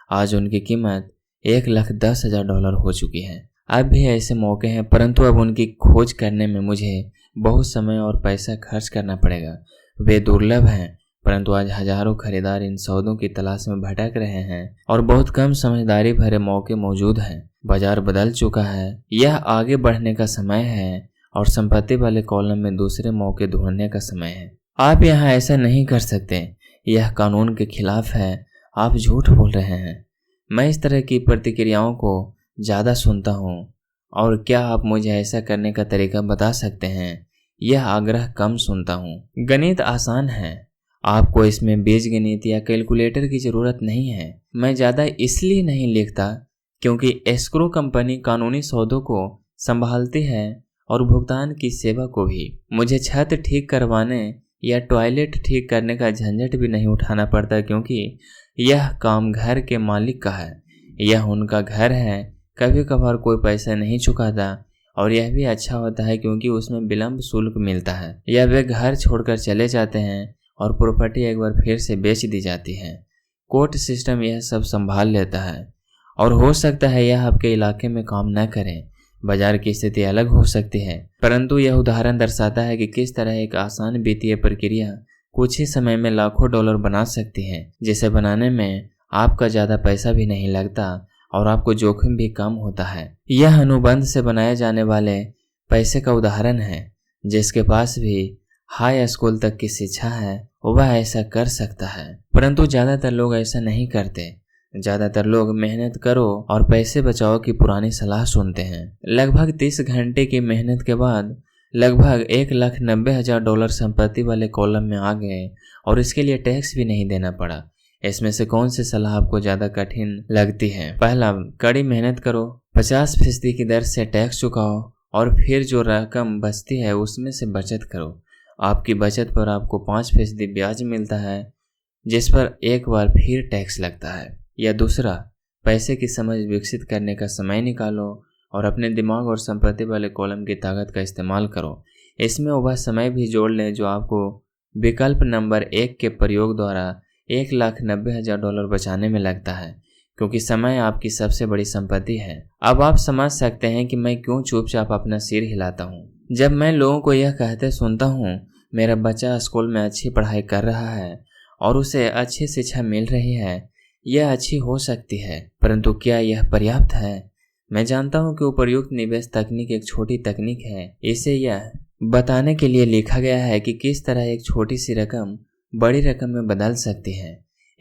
आज उनकी कीमत $1,10,000 हो चुकी है। अब भी ऐसे मौके हैं, परंतु अब उनकी खोज करने में मुझे बहुत समय और पैसा खर्च करना पड़ेगा। वे दुर्लभ हैं, परंतु आज हजारों खरीदार इन सौदों की तलाश में भटक रहे हैं और बहुत कम समझदारी भरे मौके मौजूद हैं। बाजार बदल चुका है। यह आगे बढ़ने का समय है और संपत्ति वाले कॉलम में दूसरे मौके ढूंढने का समय है। आप यहाँ ऐसा नहीं कर सकते। यह कानून के खिलाफ है। आप झूठ बोल रहे हैं। मैं इस तरह की प्रतिक्रियाओं को ज़्यादा सुनता हूँ और क्या आप मुझे ऐसा करने का तरीका बता सकते हैं? यह आग्रह कम सुनता हूँ। गणित आसान है। आपको इसमें बीजगणित या कैलकुलेटर की ज़रूरत नहीं है। मैं ज़्यादा इसलिए नहीं लिखता क्योंकि एस्क्रो कंपनी कानूनी सौदों को संभालती है और भुगतान की सेवा को भी। मुझे छत ठीक करवाने या टॉयलेट ठीक करने का झंझट भी नहीं उठाना पड़ता, क्योंकि यह काम घर के मालिक का है। यह उनका घर है। कभी कभार कोई पैसा नहीं चुकाता और यह भी अच्छा होता है क्योंकि उसमें विलंब शुल्क मिलता है या वे घर छोड़कर चले जाते हैं और प्रॉपर्टी एक बार फिर से बेच दी जाती है। कोर्ट सिस्टम यह सब संभाल लेता है और हो सकता है यह आपके इलाके में काम न करें। बाजार की स्थिति अलग हो सकती है, परंतु यह उदाहरण दर्शाता है कि किस तरह एक आसान वित्तीय प्रक्रिया कुछ ही समय में लाखों डॉलर बना सकती है, जिसे बनाने में आपका ज़्यादा पैसा भी नहीं लगता और आपको जोखिम भी कम होता है। यह अनुबंध से बनाए जाने वाले पैसे का उदाहरण है। जिसके पास भी हाई स्कूल तक की शिक्षा है वह ऐसा कर सकता है, परंतु ज़्यादातर लोग ऐसा नहीं करते। ज़्यादातर लोग मेहनत करो और पैसे बचाओ की पुरानी सलाह सुनते हैं। लगभग 30 घंटे की मेहनत के बाद लगभग $1,90,000 संपत्ति वाले कॉलम में आ गए और इसके लिए टैक्स भी नहीं देना पड़ा। इसमें से कौन सी सलाह आपको ज़्यादा कठिन लगती है? पहला, कड़ी मेहनत करो, 50% की दर से टैक्स चुकाओ और फिर जो रकम बचती है उसमें से बचत करो। आपकी बचत पर आपको 5% ब्याज मिलता है, जिस पर एक बार फिर टैक्स लगता है। या दूसरा, पैसे की समझ विकसित करने का समय निकालो और अपने दिमाग और संपत्ति वाले कॉलम की ताकत का इस्तेमाल करो। इसमें वह समय भी जोड़ लें जो आपको विकल्प नंबर 1 के प्रयोग द्वारा $1,90,000 बचाने में लगता है, क्योंकि समय आपकी सबसे बड़ी संपत्ति है। अब आप समझ सकते हैं कि मैं क्यों चुपचाप अपना सिर हिलाता हूँ जब मैं लोगों को यह कहते सुनता हूँ, मेरा बच्चा स्कूल में अच्छी पढ़ाई कर रहा है और उसे अच्छी शिक्षा मिल रही है। यह अच्छी हो सकती है, परंतु क्या यह पर्याप्त है? मैं जानता हूँ कि उपर्युक्त निवेश तकनीक एक छोटी तकनीक है। इसे यह बताने के लिए लिखा गया है कि किस तरह एक छोटी सी रकम बड़ी रकम में बदल सकती है।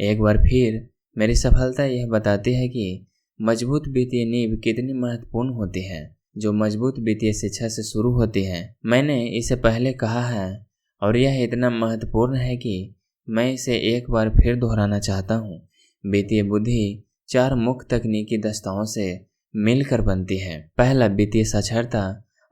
एक बार फिर मेरी सफलता यह बताती है कि मजबूत वित्तीय नींव कितनी महत्वपूर्ण होती है, जो मजबूत वित्तीय शिक्षा से शुरू होती है। मैंने इसे पहले कहा है और यह इतना महत्वपूर्ण है कि मैं इसे एक बार फिर दोहराना चाहता हूँ। वित्तीय बुद्धि 4 मुख्य तकनीकी दस्ताओं से मिलकर बनती है। पहला, वित्तीय साक्षरता,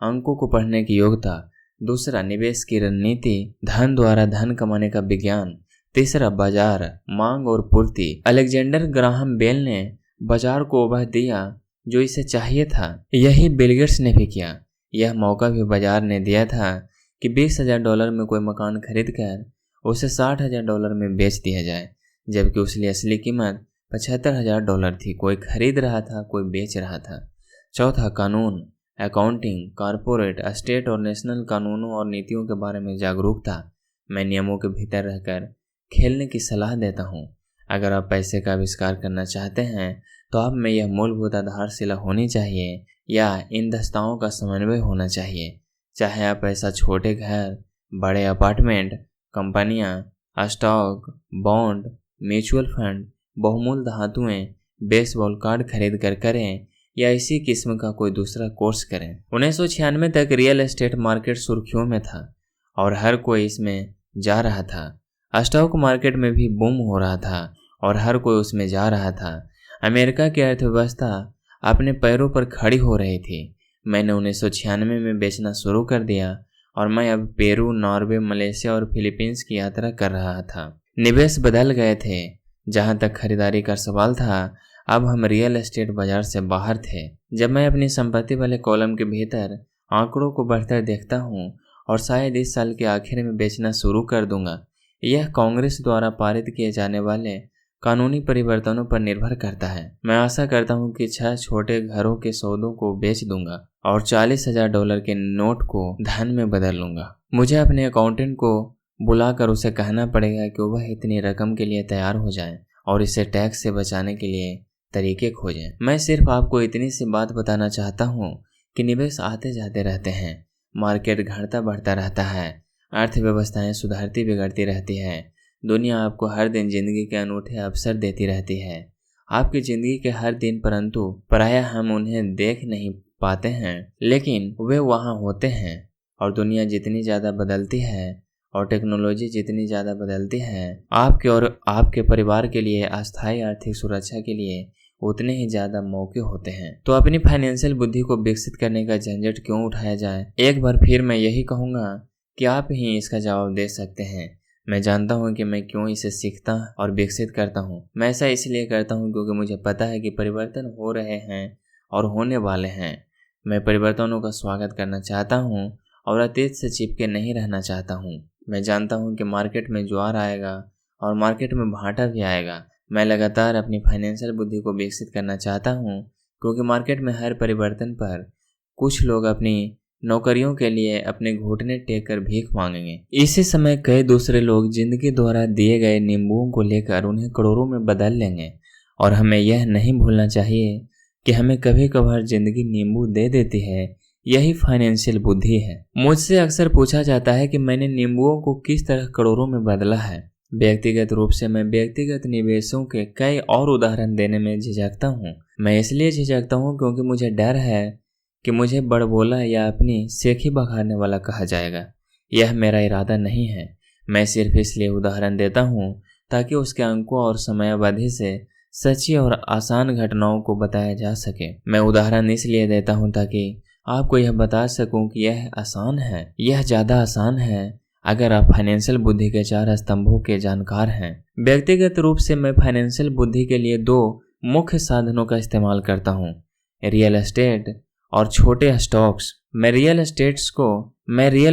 अंकों को पढ़ने की योग्यता। दूसरा, निवेश की रणनीति, धन द्वारा धन कमाने का विज्ञान। तीसरा, बाजार, मांग और पूर्ति। अलेक्जेंडर ग्राहम बेल ने बाजार को वह दिया जो इसे चाहिए था। यही बिल गेट्स ने भी किया। यह मौका भी बाजार ने दिया था कि $20,000 में कोई मकान खरीद कर उसे $60,000 में बेच दिया जाए, जबकि उसकी असली कीमत $75,000 थी। कोई खरीद रहा था, कोई बेच रहा था। चौथा, कानून, अकाउंटिंग, कॉरपोरेट, स्टेट और नेशनल कानूनों और नीतियों के बारे में जागरूकता। मैं नियमों के भीतर रहकर खेलने की सलाह देता हूँ। अगर आप पैसे का आविष्कार करना चाहते हैं तो आप में यह मूलभूत आधारशिला होनी चाहिए या इन दस्ताओं का समन्वय होना चाहिए। चाहे आप ऐसा छोटे घर, बड़े अपार्टमेंट, कंपनियां, स्टॉक, बॉन्ड, म्यूचुअल फंड, बहुमूल्य धातुएं, बेसबॉल कार्ड खरीद कर करें या इसी किस्म का कोई दूसरा कोर्स करें। 1996 तक रियल एस्टेट मार्केट सुर्खियों में था और हर कोई इसमें जा रहा था। स्टॉक मार्केट में भी बूम हो रहा था और हर कोई उसमें जा रहा था। अमेरिका की अर्थव्यवस्था अपने पैरों पर खड़ी हो रही थी। मैंने 1996 में बेचना शुरू कर दिया और मैं अब पेरू, नॉर्वे, मलेशिया और फिलीपींस की यात्रा कर रहा था। निवेश बदल गए थे। जहां तक खरीदारी का सवाल था, अब हम रियल एस्टेट बाजार से बाहर थे। जब मैं अपनी संपत्ति वाले कॉलम के भीतर आंकड़ों को बढ़कर देखता हूं और शायद इस साल के आखिर में बेचना शुरू कर दूंगा। यह कांग्रेस द्वारा पारित किए जाने वाले कानूनी परिवर्तनों पर निर्भर करता है। मैं आशा करता हूं कि 6 छोटे घरों के सौदों को बेच दूंगा और $40,000 के नोट को धन में बदल लूंगा। मुझे अपने अकाउंटेंट को बुलाकर उसे कहना पड़ेगा कि वह इतनी रकम के लिए तैयार हो जाए और इसे टैक्स से बचाने के लिए तरीके खोजें। मैं सिर्फ आपको इतनी सी बात बताना चाहता हूँ कि निवेश आते जाते रहते हैं, मार्केट घटता बढ़ता रहता है, अर्थव्यवस्थाएं सुधरती बिगड़ती रहती है। दुनिया आपको हर दिन जिंदगी के अनूठे अवसर देती रहती है, आपकी जिंदगी के हर दिन, परंतु प्रायः हम उन्हें देख नहीं पाते हैं, लेकिन वे वहाँ होते हैं। और दुनिया जितनी ज़्यादा बदलती है और टेक्नोलॉजी जितनी ज़्यादा बदलती है, आपके और आपके परिवार के लिए अस्थायी आर्थिक सुरक्षा के लिए उतने ही ज़्यादा मौके होते हैं। तो अपनी फाइनेंशियल बुद्धि को विकसित करने का झंझट क्यों उठाया जाए? एक बार फिर मैं यही कहूँगा कि आप ही इसका जवाब दे सकते हैं। मैं जानता हूँ कि मैं क्यों इसे सीखता और विकसित करता हूँ। मैं ऐसा इसलिए करता हूँ क्योंकि मुझे पता है कि परिवर्तन हो रहे हैं और होने वाले हैं। मैं परिवर्तनों का स्वागत करना चाहता हूँ और अतीत से चिपके नहीं रहना चाहता हूँ। मैं जानता हूँ कि मार्केट में ज्वार आएगा और मार्केट में भाटा भी आएगा। मैं लगातार अपनी फाइनेंशियल बुद्धि को विकसित करना चाहता हूँ क्योंकि मार्केट में हर परिवर्तन पर कुछ लोग अपनी नौकरियों के लिए अपने घुटने टेक कर भीख मांगेंगे। इसी समय कई दूसरे लोग जिंदगी द्वारा दिए गए नींबुओं को लेकर उन्हें करोड़ों में बदल लेंगे। और हमें यह नहीं भूलना चाहिए कि हमें कभी कभार जिंदगी नींबू दे देती है। यही फाइनेंशियल बुद्धि है। मुझसे अक्सर पूछा जाता है कि मैंने नींबुओं को किस तरह करोड़ों में बदला है। व्यक्तिगत रूप से मैं व्यक्तिगत निवेशों के कई और उदाहरण देने में झिझकता हूँ। मैं इसलिए झिझकता हूँ क्योंकि मुझे डर है कि मुझे बड़बोला या अपनी सेखी बखारने वाला कहा जाएगा। यह मेरा इरादा नहीं है। मैं सिर्फ इसलिए उदाहरण देता हूँ ताकि उसके अंकों और समयावधि से सच्ची और आसान घटनाओं को बताया जा सके। मैं उदाहरण इसलिए देता हूँ ताकि आपको यह बता सकूं कि यह आसान है, यह ज़्यादा आसान है अगर आप फाइनेंशियल बुद्धि के 4 स्तंभों के जानकार हैं। व्यक्तिगत रूप से मैं फाइनेंशियल बुद्धि के लिए 2 मुख्य साधनों का इस्तेमाल करता हूँ, रियल एस्टेट और छोटे स्टॉक्स। मैं रियल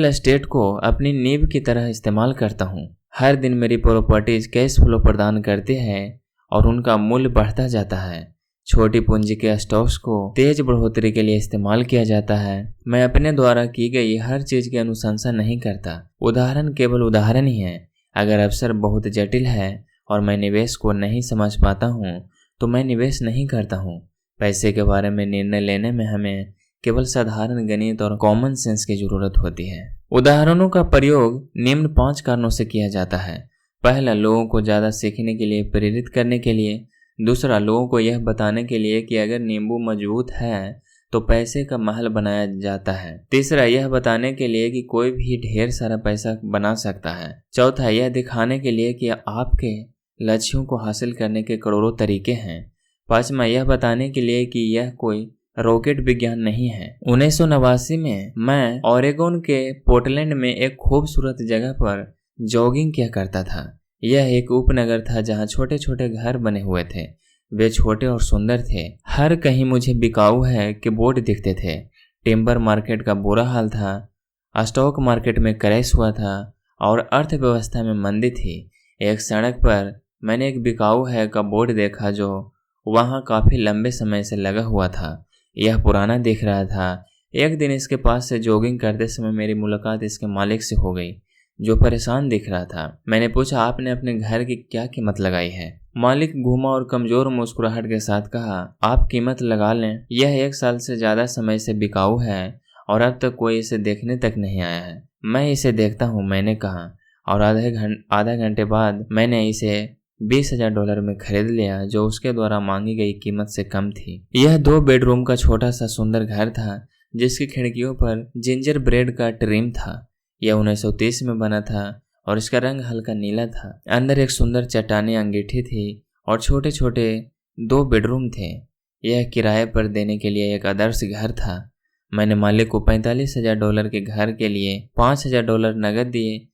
एस्टेट को अपनी नींव की तरह इस्तेमाल करता हूँ। हर दिन मेरी प्रॉपर्टीज कैश फ्लो प्रदान करती है और उनका मूल्य बढ़ता जाता है। छोटी पूंजी के स्टॉक्स को तेज बढ़ोतरी के लिए इस्तेमाल किया जाता है। मैं अपने द्वारा की गई हर चीज की अनुशंसा नहीं करता। उदाहरण केवल उदाहरण ही है। अगर अवसर बहुत जटिल है और मैं निवेश को नहीं समझ पाता हूँ तो मैं निवेश नहीं करता हूँ। पैसे के बारे में निर्णय लेने में हमें केवल साधारण गणित और कॉमन सेंस की जरूरत होती है। उदाहरणों का प्रयोग निम्न 5 कारणों से किया जाता है। पहला, लोगों को ज़्यादा सीखने के लिए प्रेरित करने के लिए। दूसरा, लोगों को यह बताने के लिए कि अगर नींबू मजबूत है तो पैसे का महल बनाया जाता है। तीसरा, यह बताने के लिए कि कोई भी ढेर सारा पैसा बना सकता है। चौथा, यह दिखाने के लिए कि आपके लक्ष्यों को हासिल करने के करोड़ों तरीके हैं। पांचवा, यह बताने के लिए कि यह कोई रॉकेट विज्ञान नहीं है। 1989 में मैं ओरेगोन के पोर्टलैंड में एक खूबसूरत जगह पर जॉगिंग किया करता था। यह एक उपनगर था जहां छोटे छोटे घर बने हुए थे। वे छोटे और सुंदर थे। हर कहीं मुझे बिकाऊ है के बोर्ड दिखते थे। टिम्बर मार्केट का बुरा हाल था, स्टॉक मार्केट में क्रैश हुआ था और अर्थव्यवस्था में मंदी थी। एक सड़क पर मैंने एक बिकाऊ है का बोर्ड देखा जो वहां काफी लंबे समय से लगा हुआ था। यह पुराना दिख रहा था। एक दिन इसके पास से जॉगिंग करते समय मेरी मुलाकात इसके मालिक से हो गई, जो परेशान दिख रहा था। मैंने पूछा, आपने अपने घर की क्या कीमत लगाई है? मालिक घूमा और कमजोर मुस्कुराहट के साथ कहा, आप कीमत लगा लें, यह 1 साल से ज्यादा समय से बिकाऊ है और अब तक कोई इसे देखने तक नहीं आया है। मैं इसे देखता हूँ, मैंने कहा, और आधा घंटे बाद मैंने इसे $20,000 में खरीद लिया, जो उसके द्वारा मांगी गई कीमत से कम थी। यह 2 बेडरूम का छोटा सा सुंदर घर था जिसकी खिड़कियों पर जिंजर ब्रेड का ट्रिम था। यह 1930 में बना था और इसका रंग हल्का नीला था। अंदर एक सुंदर चट्टानी अंगीठी थी और छोटे छोटे 2 बेडरूम थे। यह किराए पर देने के लिए एक आदर्श घर था। मैंने मालिक को $45,000 के घर के लिए $5,000 नकद दिए,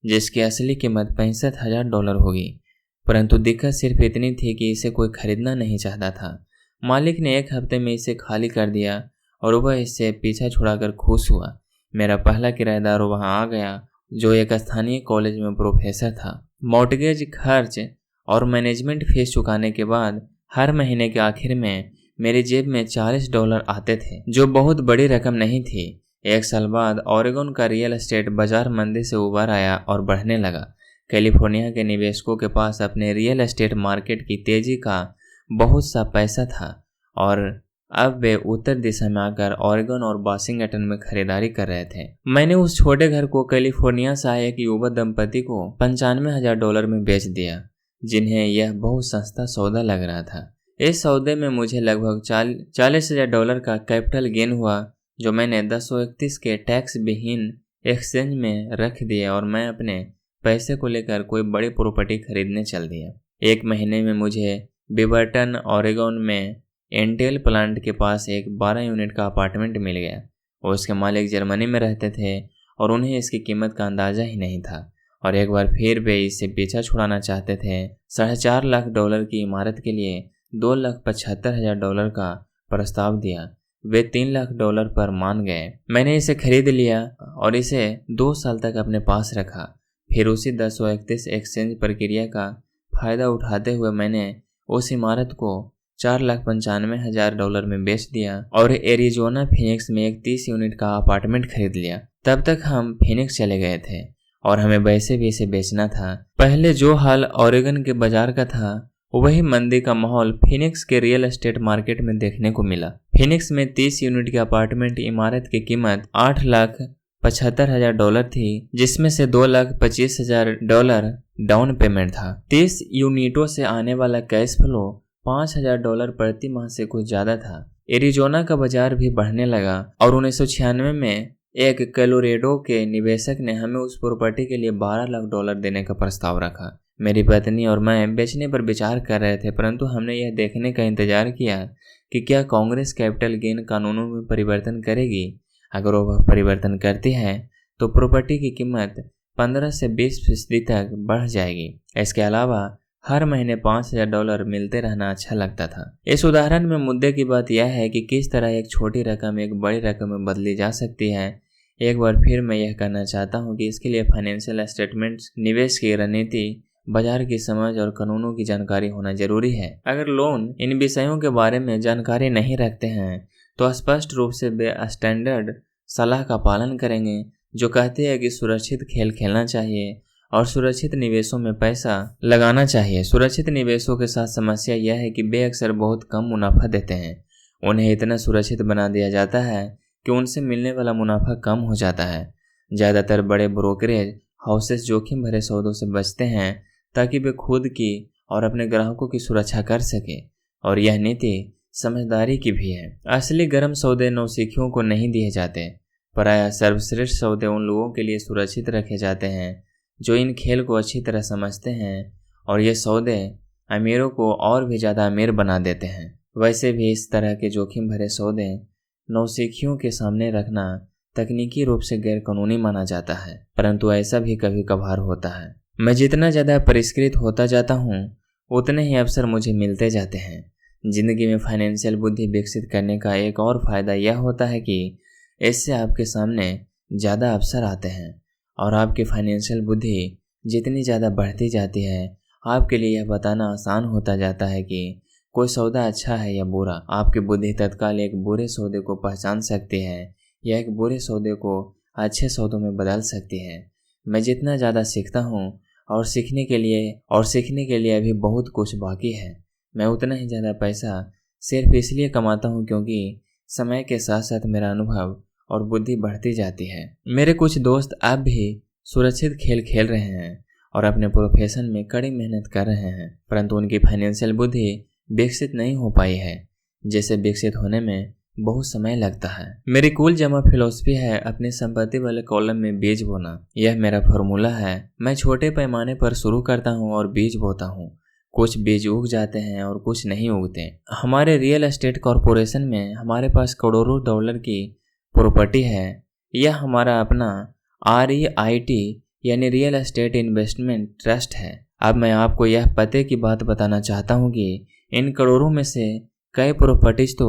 जिसकी असली कीमत $65,000 होगी। परंतु दिक्कत सिर्फ इतनी थी कि इसे कोई खरीदना नहीं चाहता था। मालिक ने 1 हफ्ते में इसे खाली कर दिया और वह इससे पीछा छुड़ाकर खुश हुआ। मेरा पहला किराएदार वहां आ गया, जो एक स्थानीय कॉलेज में प्रोफेसर था। मॉर्टगेज खर्च और मैनेजमेंट फीस चुकाने के बाद हर महीने के आखिर में मेरी जेब में $40 आते थे, जो बहुत बड़ी रकम नहीं थी। 1 साल बाद ओरेगोन का रियल एस्टेट बाजार मंदी से उबर आया और बढ़ने लगा। कैलिफोर्निया के निवेशकों के पास अपने रियल एस्टेट मार्केट की तेजी का बहुत सा पैसा था और अब वे उत्तर दिशा में आकर ओरेगन और वाशिंगटन में खरीदारी कर रहे थे। मैंने उस छोटे घर को कैलिफोर्निया से आए एक युवा दंपति को $95,000 में बेच दिया, जिन्हें यह बहुत सस्ता सौदा लग रहा था। इस सौदे में मुझे लगभग $40,000 का कैपिटल गेन हुआ, जो मैंने 1031 के टैक्स विहीन एक्सचेंज में रख दिए और मैं अपने पैसे को लेकर कोई बड़ी प्रॉपर्टी खरीदने चल दिया। 1 महीने में मुझे बिबर्टन ओरेगन में इंटेल प्लांट के पास एक 12 यूनिट का अपार्टमेंट मिल गया। उसके मालिक जर्मनी में रहते थे और उन्हें इसकी कीमत का अंदाजा ही नहीं था, और एक बार फिर वे इससे पीछा छुड़ाना चाहते थे। $4.5 लाख की इमारत के लिए $2,75,000 का प्रस्ताव दिया। वे $3 लाख पर मान गए। मैंने इसे खरीद लिया और इसे 2 साल तक अपने पास रखा। फिर उसी 1031 एक्सचेंज प्रक्रिया का फायदा उठाते हुए मैंने उस इमारत को $4,95,000 में बेच दिया और एरिजोना फिनिक्स में एक 30 यूनिट का अपार्टमेंट खरीद लिया। तब तक हम फिनिक्स चले गए थे और हमें वैसे भी इसे बेचना था। पहले जो हाल ओरेगन के बाजार का था, वही मंदी का माहौल फिनिक्स के रियल एस्टेट मार्केट में देखने को मिला। फिनिक्स में 30 यूनिट के अपार्टमेंट इमारत की कीमत $8,75,000 थी, जिसमें से $2,25,000 डाउन पेमेंट था। 30 यूनिटों से आने वाला कैश फ्लो $5,000 प्रति माह से कुछ ज्यादा था। एरिजोना का बाजार भी बढ़ने लगा और 1996 में एक कोलोरेडो के निवेशक ने हमें उस प्रॉपर्टी के लिए $12 लाख देने का प्रस्ताव रखा। मेरी पत्नी और मैं बेचने पर विचार कर रहे थे, परंतु हमने यह देखने का इंतजार किया कि क्या कांग्रेस कैपिटल गेन कानूनों में परिवर्तन करेगी। अगर वह परिवर्तन करती है तो प्रॉपर्टी की कीमत 15 से 20% तक बढ़ जाएगी। इसके अलावा हर महीने $5000 मिलते रहना अच्छा लगता था। इस उदाहरण में मुद्दे की बात यह है कि किस तरह एक छोटी रकम एक बड़ी रकम में बदली जा सकती है। एक बार फिर मैं यह कहना चाहता हूँ कि इसके लिए फाइनेंशियल स्टेटमेंट्स, निवेश की रणनीति, बाजार की समझ और कानूनों की जानकारी होना जरूरी है। अगर लोन इन विषयों के बारे में जानकारी नहीं रखते हैं तो स्पष्ट रूप से वे स्टैंडर्ड सलाह का पालन करेंगे जो कहते हैं कि सुरक्षित खेल खेलना चाहिए और सुरक्षित निवेशों में पैसा लगाना चाहिए। सुरक्षित निवेशों के साथ समस्या यह है कि वे अक्सर बहुत कम मुनाफा देते हैं। उन्हें इतना सुरक्षित बना दिया जाता है कि उनसे मिलने वाला मुनाफा कम हो जाता है। ज़्यादातर बड़े ब्रोकरेज हाउसेस जोखिम भरे सौदों से बचते हैं ताकि वे खुद की और अपने ग्राहकों की सुरक्षा कर सके, और यह नीति समझदारी की भी है। असली गर्म सौदे नौसिखियों को नहीं दिए जाते। प्रायः सर्वश्रेष्ठ सौदे उन लोगों के लिए सुरक्षित रखे जाते हैं जो इन खेल को अच्छी तरह समझते हैं, और ये सौदे अमीरों को और भी ज़्यादा अमीर बना देते हैं। वैसे भी इस तरह के जोखिम भरे सौदे नौसिखियों के सामने रखना तकनीकी रूप से गैरकानूनी माना जाता है, परंतु ऐसा भी कभी कभार होता है। मैं जितना ज़्यादा परिष्कृत होता जाता हूँ उतने ही अवसर मुझे मिलते जाते हैं। जिंदगी में फाइनेंशियल बुद्धि विकसित करने का एक और फायदा यह होता है कि इससे आपके सामने ज़्यादा अवसर आते हैं, और आपकी फाइनेंशियल बुद्धि जितनी ज़्यादा बढ़ती जाती है आपके लिए यह बताना आसान होता जाता है कि कोई सौदा अच्छा है या बुरा। आपकी बुद्धि तत्काल एक बुरे सौदे को पहचान सकती है या एक बुरे सौदे को अच्छे सौदों में बदल सकती है। मैं जितना ज़्यादा सीखता हूँ और सीखने के लिए अभी बहुत कुछ बाकी है, मैं उतना ही ज़्यादा पैसा सिर्फ इसलिए कमाता हूँ क्योंकि समय के साथ साथ मेरा अनुभव और बुद्धि बढ़ती जाती है। मेरे कुछ दोस्त अब भी सुरक्षित खेल खेल रहे हैं और अपने प्रोफेशन में कड़ी मेहनत कर रहे हैं, परंतु उनकी फाइनेंशियल बुद्धि विकसित नहीं हो पाई है, जिसे विकसित होने में बहुत समय लगता है। मेरी कुल जमा फिलॉसफी है अपनी संपत्ति वाले कॉलम में बीज बोना। यह मेरा फॉर्मूला है। मैं छोटे पैमाने पर शुरू करता हूँ और बीज बोता हूँ। कुछ बीज उग जाते हैं और कुछ नहीं उगते। हमारे रियल एस्टेट कॉरपोरेशन में हमारे पास करोड़ों डॉलर की प्रॉपर्टी है। यह हमारा अपना REIT यानी रियल एस्टेट इन्वेस्टमेंट ट्रस्ट है। अब मैं आपको यह पते की बात बताना चाहता हूँ कि इन करोड़ों में से कई प्रॉपर्टीज तो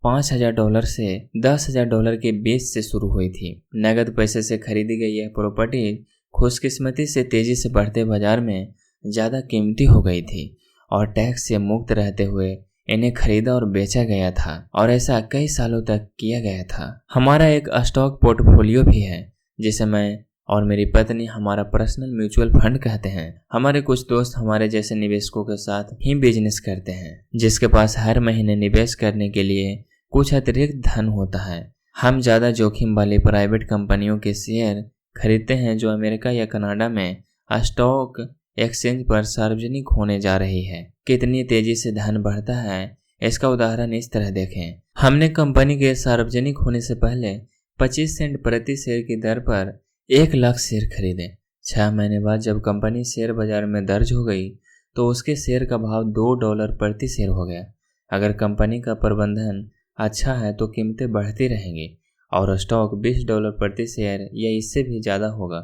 $5000 से $10,000 के बीच से शुरू हुई थी। नगद पैसे से खरीदी गई यह प्रॉपर्टी खुशकिस्मती से तेजी से बढ़ते बाजार में ज़्यादा कीमती हो गई थी और टैक्स से मुक्त रहते हुए इन्हें खरीदा और बेचा गया था, और ऐसा कई सालों तक किया गया था। हमारा एक स्टॉक पोर्टफोलियो भी है जिसे मैं और मेरी पत्नी हमारा पर्सनल म्यूचुअल फंड कहते हैं। हमारे कुछ दोस्त हमारे जैसे निवेशकों के साथ ही बिजनेस करते हैं जिसके पास हर महीने निवेश करने के लिए कुछ अतिरिक्त धन होता है। हम ज़्यादा जोखिम वाली प्राइवेट कंपनियों के शेयर खरीदते हैं जो अमेरिका या कनाडा में स्टॉक एक्सचेंज पर सार्वजनिक होने जा रही है। कितनी तेजी से धन बढ़ता है इसका उदाहरण इस तरह देखें। हमने कंपनी के सार्वजनिक होने से पहले 25 सेंट प्रति शेयर की दर पर 1 लाख शेयर खरीदे। 6 महीने बाद जब कंपनी शेयर बाजार में दर्ज हो गई तो उसके शेयर का भाव $2 प्रति शेयर हो गया। अगर कंपनी का प्रबंधन अच्छा है तो कीमतें बढ़ती रहेंगी और स्टॉक $20 प्रति शेयर या इससे भी ज़्यादा होगा।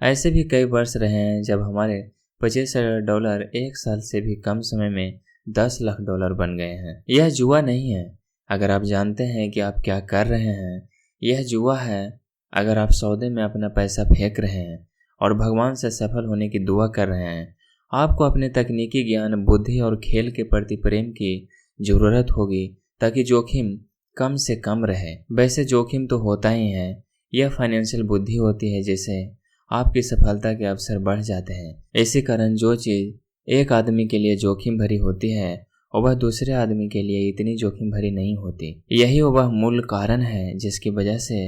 ऐसे भी कई वर्ष रहे हैं जब हमारे $25,000 एक साल से भी कम समय में $10 लाख बन गए हैं। यह जुआ नहीं है अगर आप जानते हैं कि आप क्या कर रहे हैं। यह जुआ है अगर आप सौदे में अपना पैसा फेंक रहे हैं और भगवान से सफल होने की दुआ कर रहे हैं। आपको अपने तकनीकी ज्ञान, बुद्धि और खेल के प्रति प्रेम की ज़रूरत होगी ताकि जोखिम कम से कम रहे। वैसे जोखिम तो होता ही है, यह फाइनेंशियल बुद्धि होती है जिससे आपकी सफलता के अवसर बढ़ जाते हैं। इसी कारण जो चीज़ एक आदमी के लिए जोखिम भरी होती है वह दूसरे आदमी के लिए इतनी जोखिम भरी नहीं होती। यही वह मूल कारण है जिसकी वजह से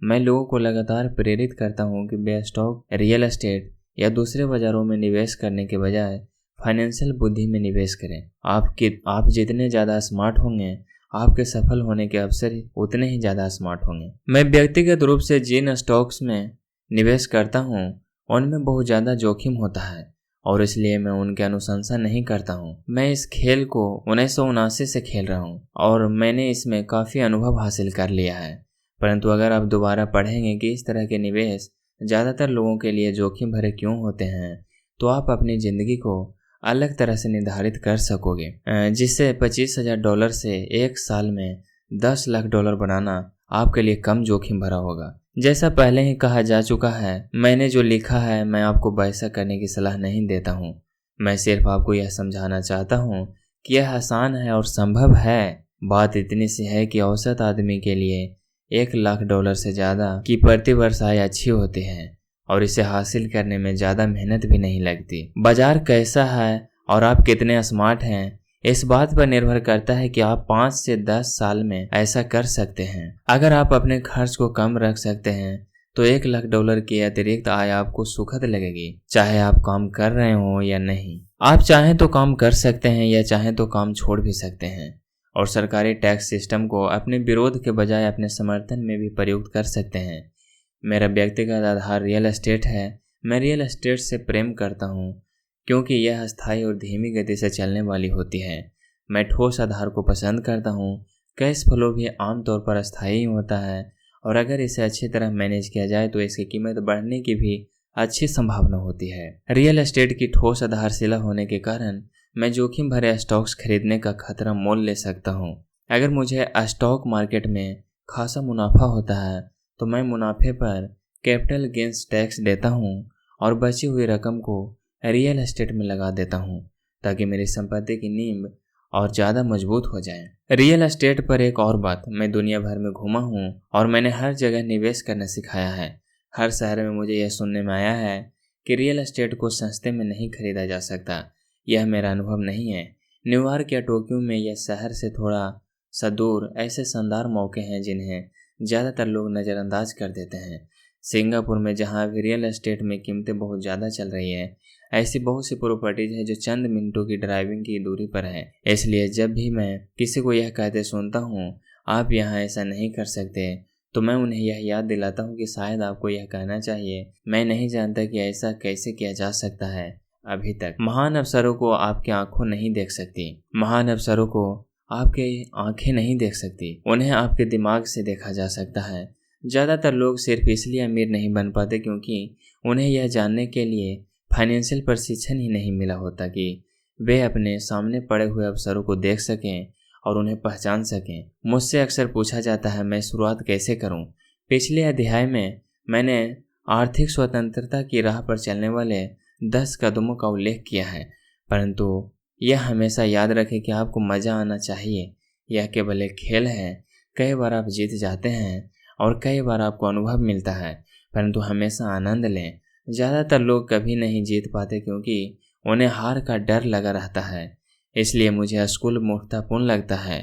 मैं लोगों को लगातार प्रेरित करता हूँ कि वे स्टॉक, रियल एस्टेट या दूसरे बाजारों में निवेश करने के बजाय फाइनेंशियल बुद्धि में निवेश करें। आप जितने ज़्यादा स्मार्ट होंगे आपके सफल होने के अवसर उतने ही ज़्यादा स्मार्ट होंगे। मैं व्यक्तिगत रूप से जिन स्टॉक्स में निवेश करता हूँ उनमें बहुत ज़्यादा जोखिम होता है और इसलिए मैं उनकी अनुशंसा नहीं करता हूँ। मैं इस खेल को 1979 से खेल रहा हूँ और मैंने इसमें काफ़ी अनुभव हासिल कर लिया है। परंतु अगर आप दोबारा पढ़ेंगे कि इस तरह के निवेश ज़्यादातर लोगों के लिए जोखिम भरे क्यों होते हैं, तो आप अपनी ज़िंदगी को अलग तरह से निर्धारित कर सकोगे, जिससे $25,000 से एक साल में $10 लाख बनाना आपके लिए कम जोखिम भरा होगा। जैसा पहले ही कहा जा चुका है, मैंने जो लिखा है मैं आपको वैसा करने की सलाह नहीं देता हूँ। मैं सिर्फ आपको यह समझाना चाहता हूँ कि यह आसान है और संभव है। बात इतनी सी है कि औसत आदमी के लिए $1 लाख से ज़्यादा की प्रति वर्ष आय अच्छी होती है और इसे हासिल करने में ज़्यादा मेहनत भी नहीं लगती। बाजार कैसा है और आप कितने स्मार्ट हैं, इस बात पर निर्भर करता है कि आप 5 से 10 साल में ऐसा कर सकते हैं। अगर आप अपने खर्च को कम रख सकते हैं तो $1 लाख की अतिरिक्त आय आपको सुखद लगेगी, चाहे आप काम कर रहे हो या नहीं। आप चाहें तो काम कर सकते हैं या चाहें तो काम छोड़ भी सकते हैं और सरकारी टैक्स सिस्टम को अपने विरोध के बजाय अपने समर्थन में भी प्रयुक्त कर सकते हैं। मेरा व्यक्तिगत आधार रियल एस्टेट है। मैं रियल एस्टेट से प्रेम करता हूँ क्योंकि यह अस्थायी और धीमी गति से चलने वाली होती है। मैं ठोस आधार को पसंद करता हूँ। कैश फ्लो भी आमतौर पर अस्थायी होता है और अगर इसे अच्छी तरह मैनेज किया जाए तो इसकी कीमत बढ़ने की भी अच्छी संभावना होती है। रियल एस्टेट की ठोस आधारशिला होने के कारण मैं जोखिम भरे स्टॉक्स खरीदने का खतरा मोल ले सकता हूँ। अगर मुझे स्टॉक मार्केट में खासा मुनाफा होता है तो मैं मुनाफे पर कैपिटल गेंस टैक्स देता हूँ और बची हुई रकम को रियल एस्टेट में लगा देता हूँ ताकि मेरी संपत्ति की नींव और ज़्यादा मजबूत हो जाए। रियल एस्टेट पर एक और बात, मैं दुनिया भर में घूमा हूँ और मैंने हर जगह निवेश करना सिखाया है। हर शहर में मुझे यह सुनने में आया है कि रियल एस्टेट को सस्ते में नहीं खरीदा जा सकता। यह मेरा अनुभव नहीं है। न्यूयॉर्क या टोक्यो में या शहर से थोड़ा सा दूर ऐसे शानदार मौके हैं जिन्हें ज़्यादातर लोग नज़रअंदाज कर देते हैं। सिंगापुर में जहाँ अभी रियल एस्टेट में कीमतें बहुत ज़्यादा चल रही है, ऐसी बहुत सी प्रॉपर्टीज है जो चंद मिनटों की ड्राइविंग की दूरी पर है। इसलिए जब भी मैं किसी को यह कहते सुनता हूँ आप यहाँ ऐसा नहीं कर सकते, तो मैं उन्हें यह याद दिलाता हूँ कि शायद आपको यह कहना चाहिए, मैं नहीं जानता कि ऐसा कैसे किया जा सकता है। अभी तक महान अफसरों को आपकी आंखों नहीं देख सकती। महान अफसरों को आपकी आंखें नहीं देख सकती, उन्हें आपके दिमाग से देखा जा सकता है। ज़्यादातर लोग सिर्फ इसलिए अमीर नहीं बन पाते क्योंकि उन्हें यह जानने के लिए फाइनेंशियल प्रशिक्षण ही नहीं मिला होता कि वे अपने सामने पड़े हुए अवसरों को देख सकें और उन्हें पहचान सकें। मुझसे अक्सर पूछा जाता है मैं शुरुआत कैसे करूं। पिछले अध्याय में मैंने आर्थिक स्वतंत्रता की राह पर चलने वाले 10 कदमों का उल्लेख किया है, परंतु यह हमेशा याद रखें कि आपको मज़ा आना चाहिए। यह केवल एक खेल है। कई बार आप जीत जाते हैं और कई बार आपको अनुभव मिलता है, परंतु हमेशा आनंद लें। ज़्यादातर लोग कभी नहीं जीत पाते क्योंकि उन्हें हार का डर लगा रहता है। इसलिए मुझे स्कूल मूर्खतापूर्ण लगता है।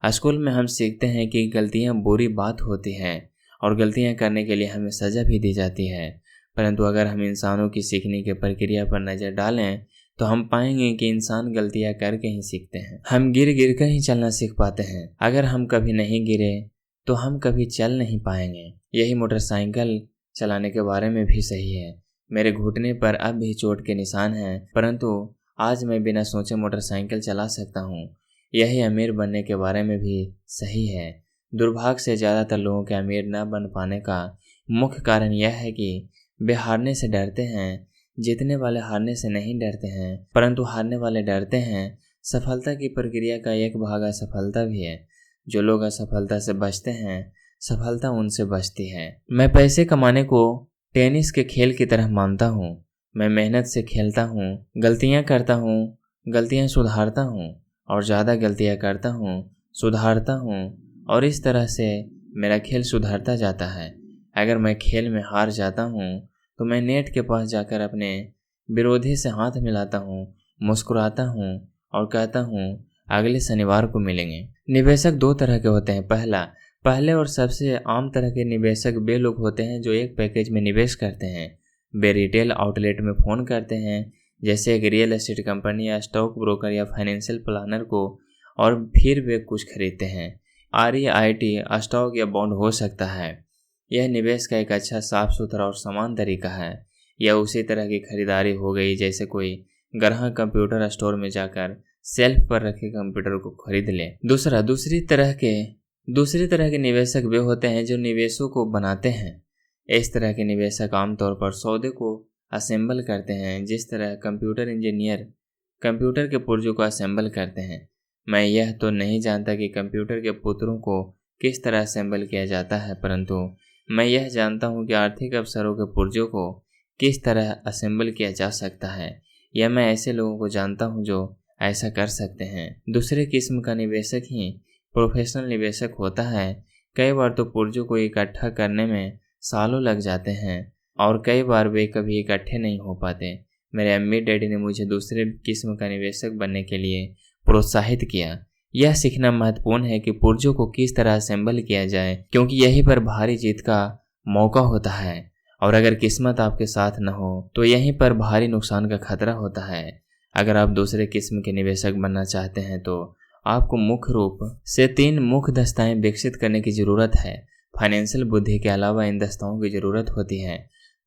स्कूल में हम सीखते हैं कि गलतियाँ बुरी बात होती हैं और गलतियाँ करने के लिए हमें सज़ा भी दी जाती है, परंतु अगर हम इंसानों की सीखने की प्रक्रिया पर नज़र डालें तो हम पाएंगे कि इंसान गलतियाँ करके ही सीखते हैं। हम गिर गिर कर ही चलना सीख पाते हैं। अगर हम कभी नहीं गिरे तो हम कभी चल नहीं पाएंगे। यही मोटरसाइकिल चलाने के बारे में भी सही है। मेरे घुटने पर अब भी चोट के निशान हैं, परंतु आज मैं बिना सोचे मोटरसाइकिल चला सकता हूँ। यही अमीर बनने के बारे में भी सही है। दुर्भाग्य से ज़्यादातर लोगों के अमीर न बन पाने का मुख्य कारण यह है कि वे हारने से डरते हैं। जीतने वाले हारने से नहीं डरते हैं, परंतु हारने वाले डरते हैं। सफलता की प्रक्रिया का एक भाग असफलता भी है। जो लोग असफलता से बचते हैं, सफलता उनसे बचती है। मैं पैसे कमाने को टेनिस के खेल की तरह मानता हूँ। मैं मेहनत से खेलता हूँ, गलतियाँ करता हूँ, गलतियाँ सुधारता हूँ और ज़्यादा गलतियाँ करता हूँ, सुधारता हूँ और इस तरह से मेरा खेल सुधरता जाता है। अगर मैं खेल में हार जाता हूँ तो मैं नेट के पास जाकर अपने विरोधी से हाथ मिलाता हूँ, मुस्कुराता हूँ और कहता हूँ अगले शनिवार को मिलेंगे। निवेशक दो तरह के होते हैं। पहले और सबसे आम तरह के निवेशक वे लोग होते हैं जो एक पैकेज में निवेश करते हैं। वे रिटेल आउटलेट में फ़ोन करते हैं, जैसे एक रियल एस्टेट कंपनी या स्टॉक ब्रोकर या फाइनेंशियल प्लानर को, और फिर वे कुछ खरीदते हैं। REIT स्टॉक या बॉन्ड हो सकता है। यह निवेश का एक अच्छा, साफ सुथरा और समान तरीका है। या उसी तरह की खरीदारी हो गई जैसे कोई ग्राहक कंप्यूटर स्टोर में जाकर सेल्फ पर रखे कंप्यूटर को खरीद ले। दूसरी तरह के निवेशक वे होते हैं जो निवेशों को बनाते हैं। इस तरह के निवेशक आमतौर पर सौदे को असेंबल करते हैं, जिस तरह कंप्यूटर इंजीनियर कंप्यूटर के पुर्जों को असेंबल करते हैं। मैं यह तो नहीं जानता कि कंप्यूटर के पुर्जों को किस तरह असेंबल किया जाता है, परंतु मैं यह जानता हूँ कि आर्थिक अवसरों के पुर्जों को किस तरह असेंबल किया जा सकता है। यह मैं ऐसे लोगों को जानता हूँ जो ऐसा कर सकते हैं। दूसरे किस्म का निवेशक ही प्रोफेशनल निवेशक होता है। कई बार तो पुर्जों को इकट्ठा करने में सालों लग जाते हैं और कई बार वे कभी इकट्ठे नहीं हो पाते। मेरे अम्मी डैडी ने मुझे दूसरे किस्म का निवेशक बनने के लिए प्रोत्साहित किया। यह सीखना महत्वपूर्ण है कि पुर्जों को किस तरह असेंबल किया जाए, क्योंकि यहीं पर भारी जीत का मौका होता है और अगर किस्मत आपके साथ न हो तो यहीं पर भारी नुकसान का खतरा होता है। अगर आप दूसरे किस्म के निवेशक बनना चाहते हैं तो आपको मुख्य रूप से 3 मुख्य दस्ताएं विकसित करने की ज़रूरत है। फाइनेंशियल बुद्धि के अलावा इन दस्ताओं की ज़रूरत होती है।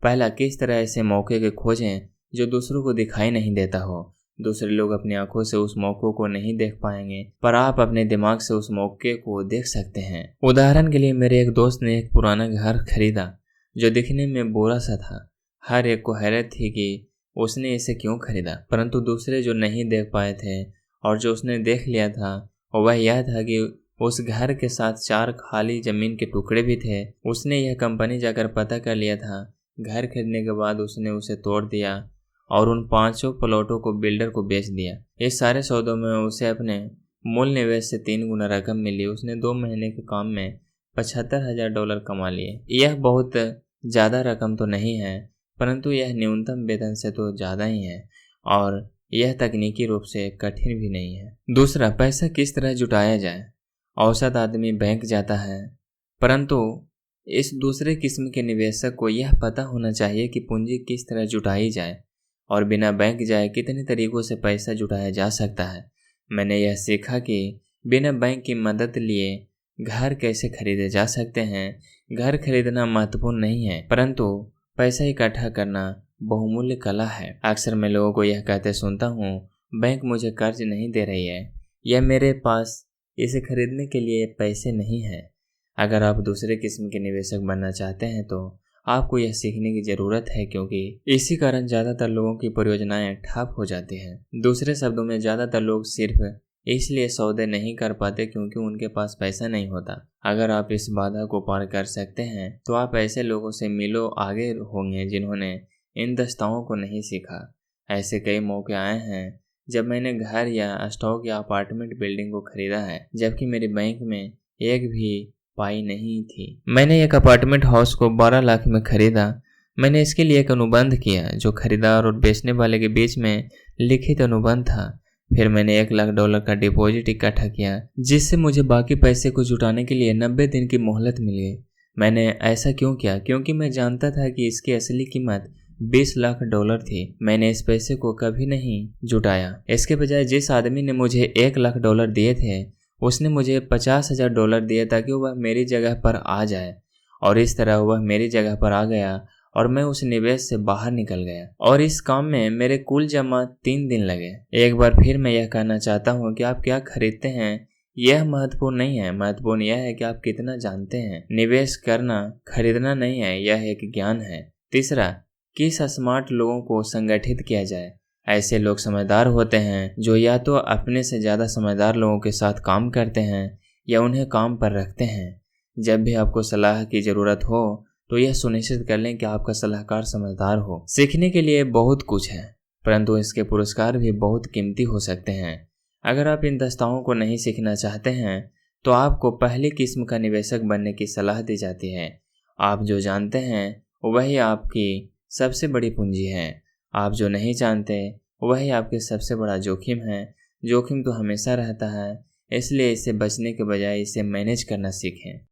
पहला, किस तरह ऐसे मौके के खोजें जो दूसरों को दिखाई नहीं देता हो। दूसरे लोग अपनी आंखों से उस मौके को नहीं देख पाएंगे, पर आप अपने दिमाग से उस मौके को देख सकते हैं। उदाहरण के लिए, मेरे एक दोस्त ने एक पुराना घर खरीदा जो दिखने में बोरा सा था। हर एक को हैरत थी कि उसने इसे क्यों खरीदा, परंतु दूसरे जो नहीं देख पाए थे और जो उसने देख लिया था वह यह था कि उस घर के साथ 4 खाली जमीन के टुकड़े भी थे। उसने यह कंपनी जाकर पता कर लिया था। घर खरीदने के बाद उसने उसे तोड़ दिया और उन 5 प्लॉटों को बिल्डर को बेच दिया। इस सारे सौदों में उसे अपने मूल निवेश से 3 गुना रकम मिली। उसने 2 महीने के काम में $75,000 कमा लिए। यह बहुत ज़्यादा रकम तो नहीं है, परंतु यह न्यूनतम वेतन से तो ज़्यादा ही है और यह तकनीकी रूप से कठिन भी नहीं है। दूसरा, पैसा किस तरह जुटाया जाए। औसत आदमी बैंक जाता है, परंतु इस दूसरे किस्म के निवेशक को यह पता होना चाहिए कि पूंजी किस तरह जुटाई जाए और बिना बैंक जाए कितने तरीकों से पैसा जुटाया जा सकता है। मैंने यह सीखा कि बिना बैंक की मदद लिए घर कैसे खरीदे जा सकते हैं। घर खरीदना महत्वपूर्ण नहीं है, परंतु पैसा इकट्ठा करना बहुमूल्य कला है। अक्सर मैं लोगों को यह कहते सुनता हूँ, बैंक मुझे कर्ज नहीं दे रही है या मेरे पास इसे खरीदने के लिए पैसे नहीं हैं। अगर आप दूसरे किस्म के निवेशक बनना चाहते हैं तो आपको यह सीखने की ज़रूरत है, क्योंकि इसी कारण ज़्यादातर लोगों की परियोजनाएं ठप हो जाती हैं। दूसरे शब्दों में, ज़्यादातर लोग सिर्फ इसलिए सौदे नहीं कर पाते क्योंकि उनके पास पैसा नहीं होता। अगर आप इस बाधा को पार कर सकते हैं तो आप ऐसे लोगों से मिलो आगे होंगे जिन्होंने इन दस्ताओं को नहीं सीखा। ऐसे कई मौके आए हैं जब मैंने घर या स्टॉक या अपार्टमेंट बिल्डिंग को खरीदा है, जबकि मेरी बैंक में एक भी पाई नहीं थी। मैंने एक अपार्टमेंट हाउस को 12 लाख में खरीदा। मैंने इसके लिए एक अनुबंध किया जो खरीदार और बेचने वाले के बीच में लिखित अनुबंध था। फिर मैंने $1 लाख का डिपॉजिट इकट्ठा किया, जिससे मुझे बाकी पैसे को जुटाने के लिए 90 दिन की मोहलत मिल गई। मैंने ऐसा क्यों किया? क्योंकि मैं जानता था कि इसकी असली कीमत $20 लाख थी। मैंने इस पैसे को कभी नहीं जुटाया। इसके बजाय जिस आदमी ने मुझे $1 लाख दिए थे, उसने मुझे $50,000 दिए ताकि वह मेरी जगह पर आ जाए, और इस तरह वह मेरी जगह पर आ गया और मैं उस निवेश से बाहर निकल गया। और इस काम में मेरे कुल जमा 3 दिन लगे। एक बार फिर मैं यह कहना चाहता हूँ कि आप क्या खरीदते हैं यह महत्वपूर्ण नहीं है। महत्वपूर्ण यह है कि आप कितना जानते हैं। निवेश करना खरीदना नहीं है, यह एक ज्ञान है। तीसरा, किस स्मार्ट लोगों को संगठित किया जाए। ऐसे लोग समझदार होते हैं जो या तो अपने से ज़्यादा समझदार लोगों के साथ काम करते हैं या उन्हें काम पर रखते हैं। जब भी आपको सलाह की ज़रूरत हो तो यह सुनिश्चित कर लें कि आपका सलाहकार समझदार हो। सीखने के लिए बहुत कुछ है, परंतु इसके पुरस्कार भी बहुत कीमती हो सकते हैं। अगर आप इन दस्ताओं को नहीं सीखना चाहते हैं तो आपको पहली किस्म का निवेशक बनने की सलाह दी जाती है। आप जो जानते हैं वही आपकी सबसे बड़ी पूंजी है। आप जो नहीं जानते वही आपके सबसे बड़ा जोखिम है। जोखिम तो हमेशा रहता है, इसलिए इससे बचने के बजाय इसे मैनेज करना सीखें।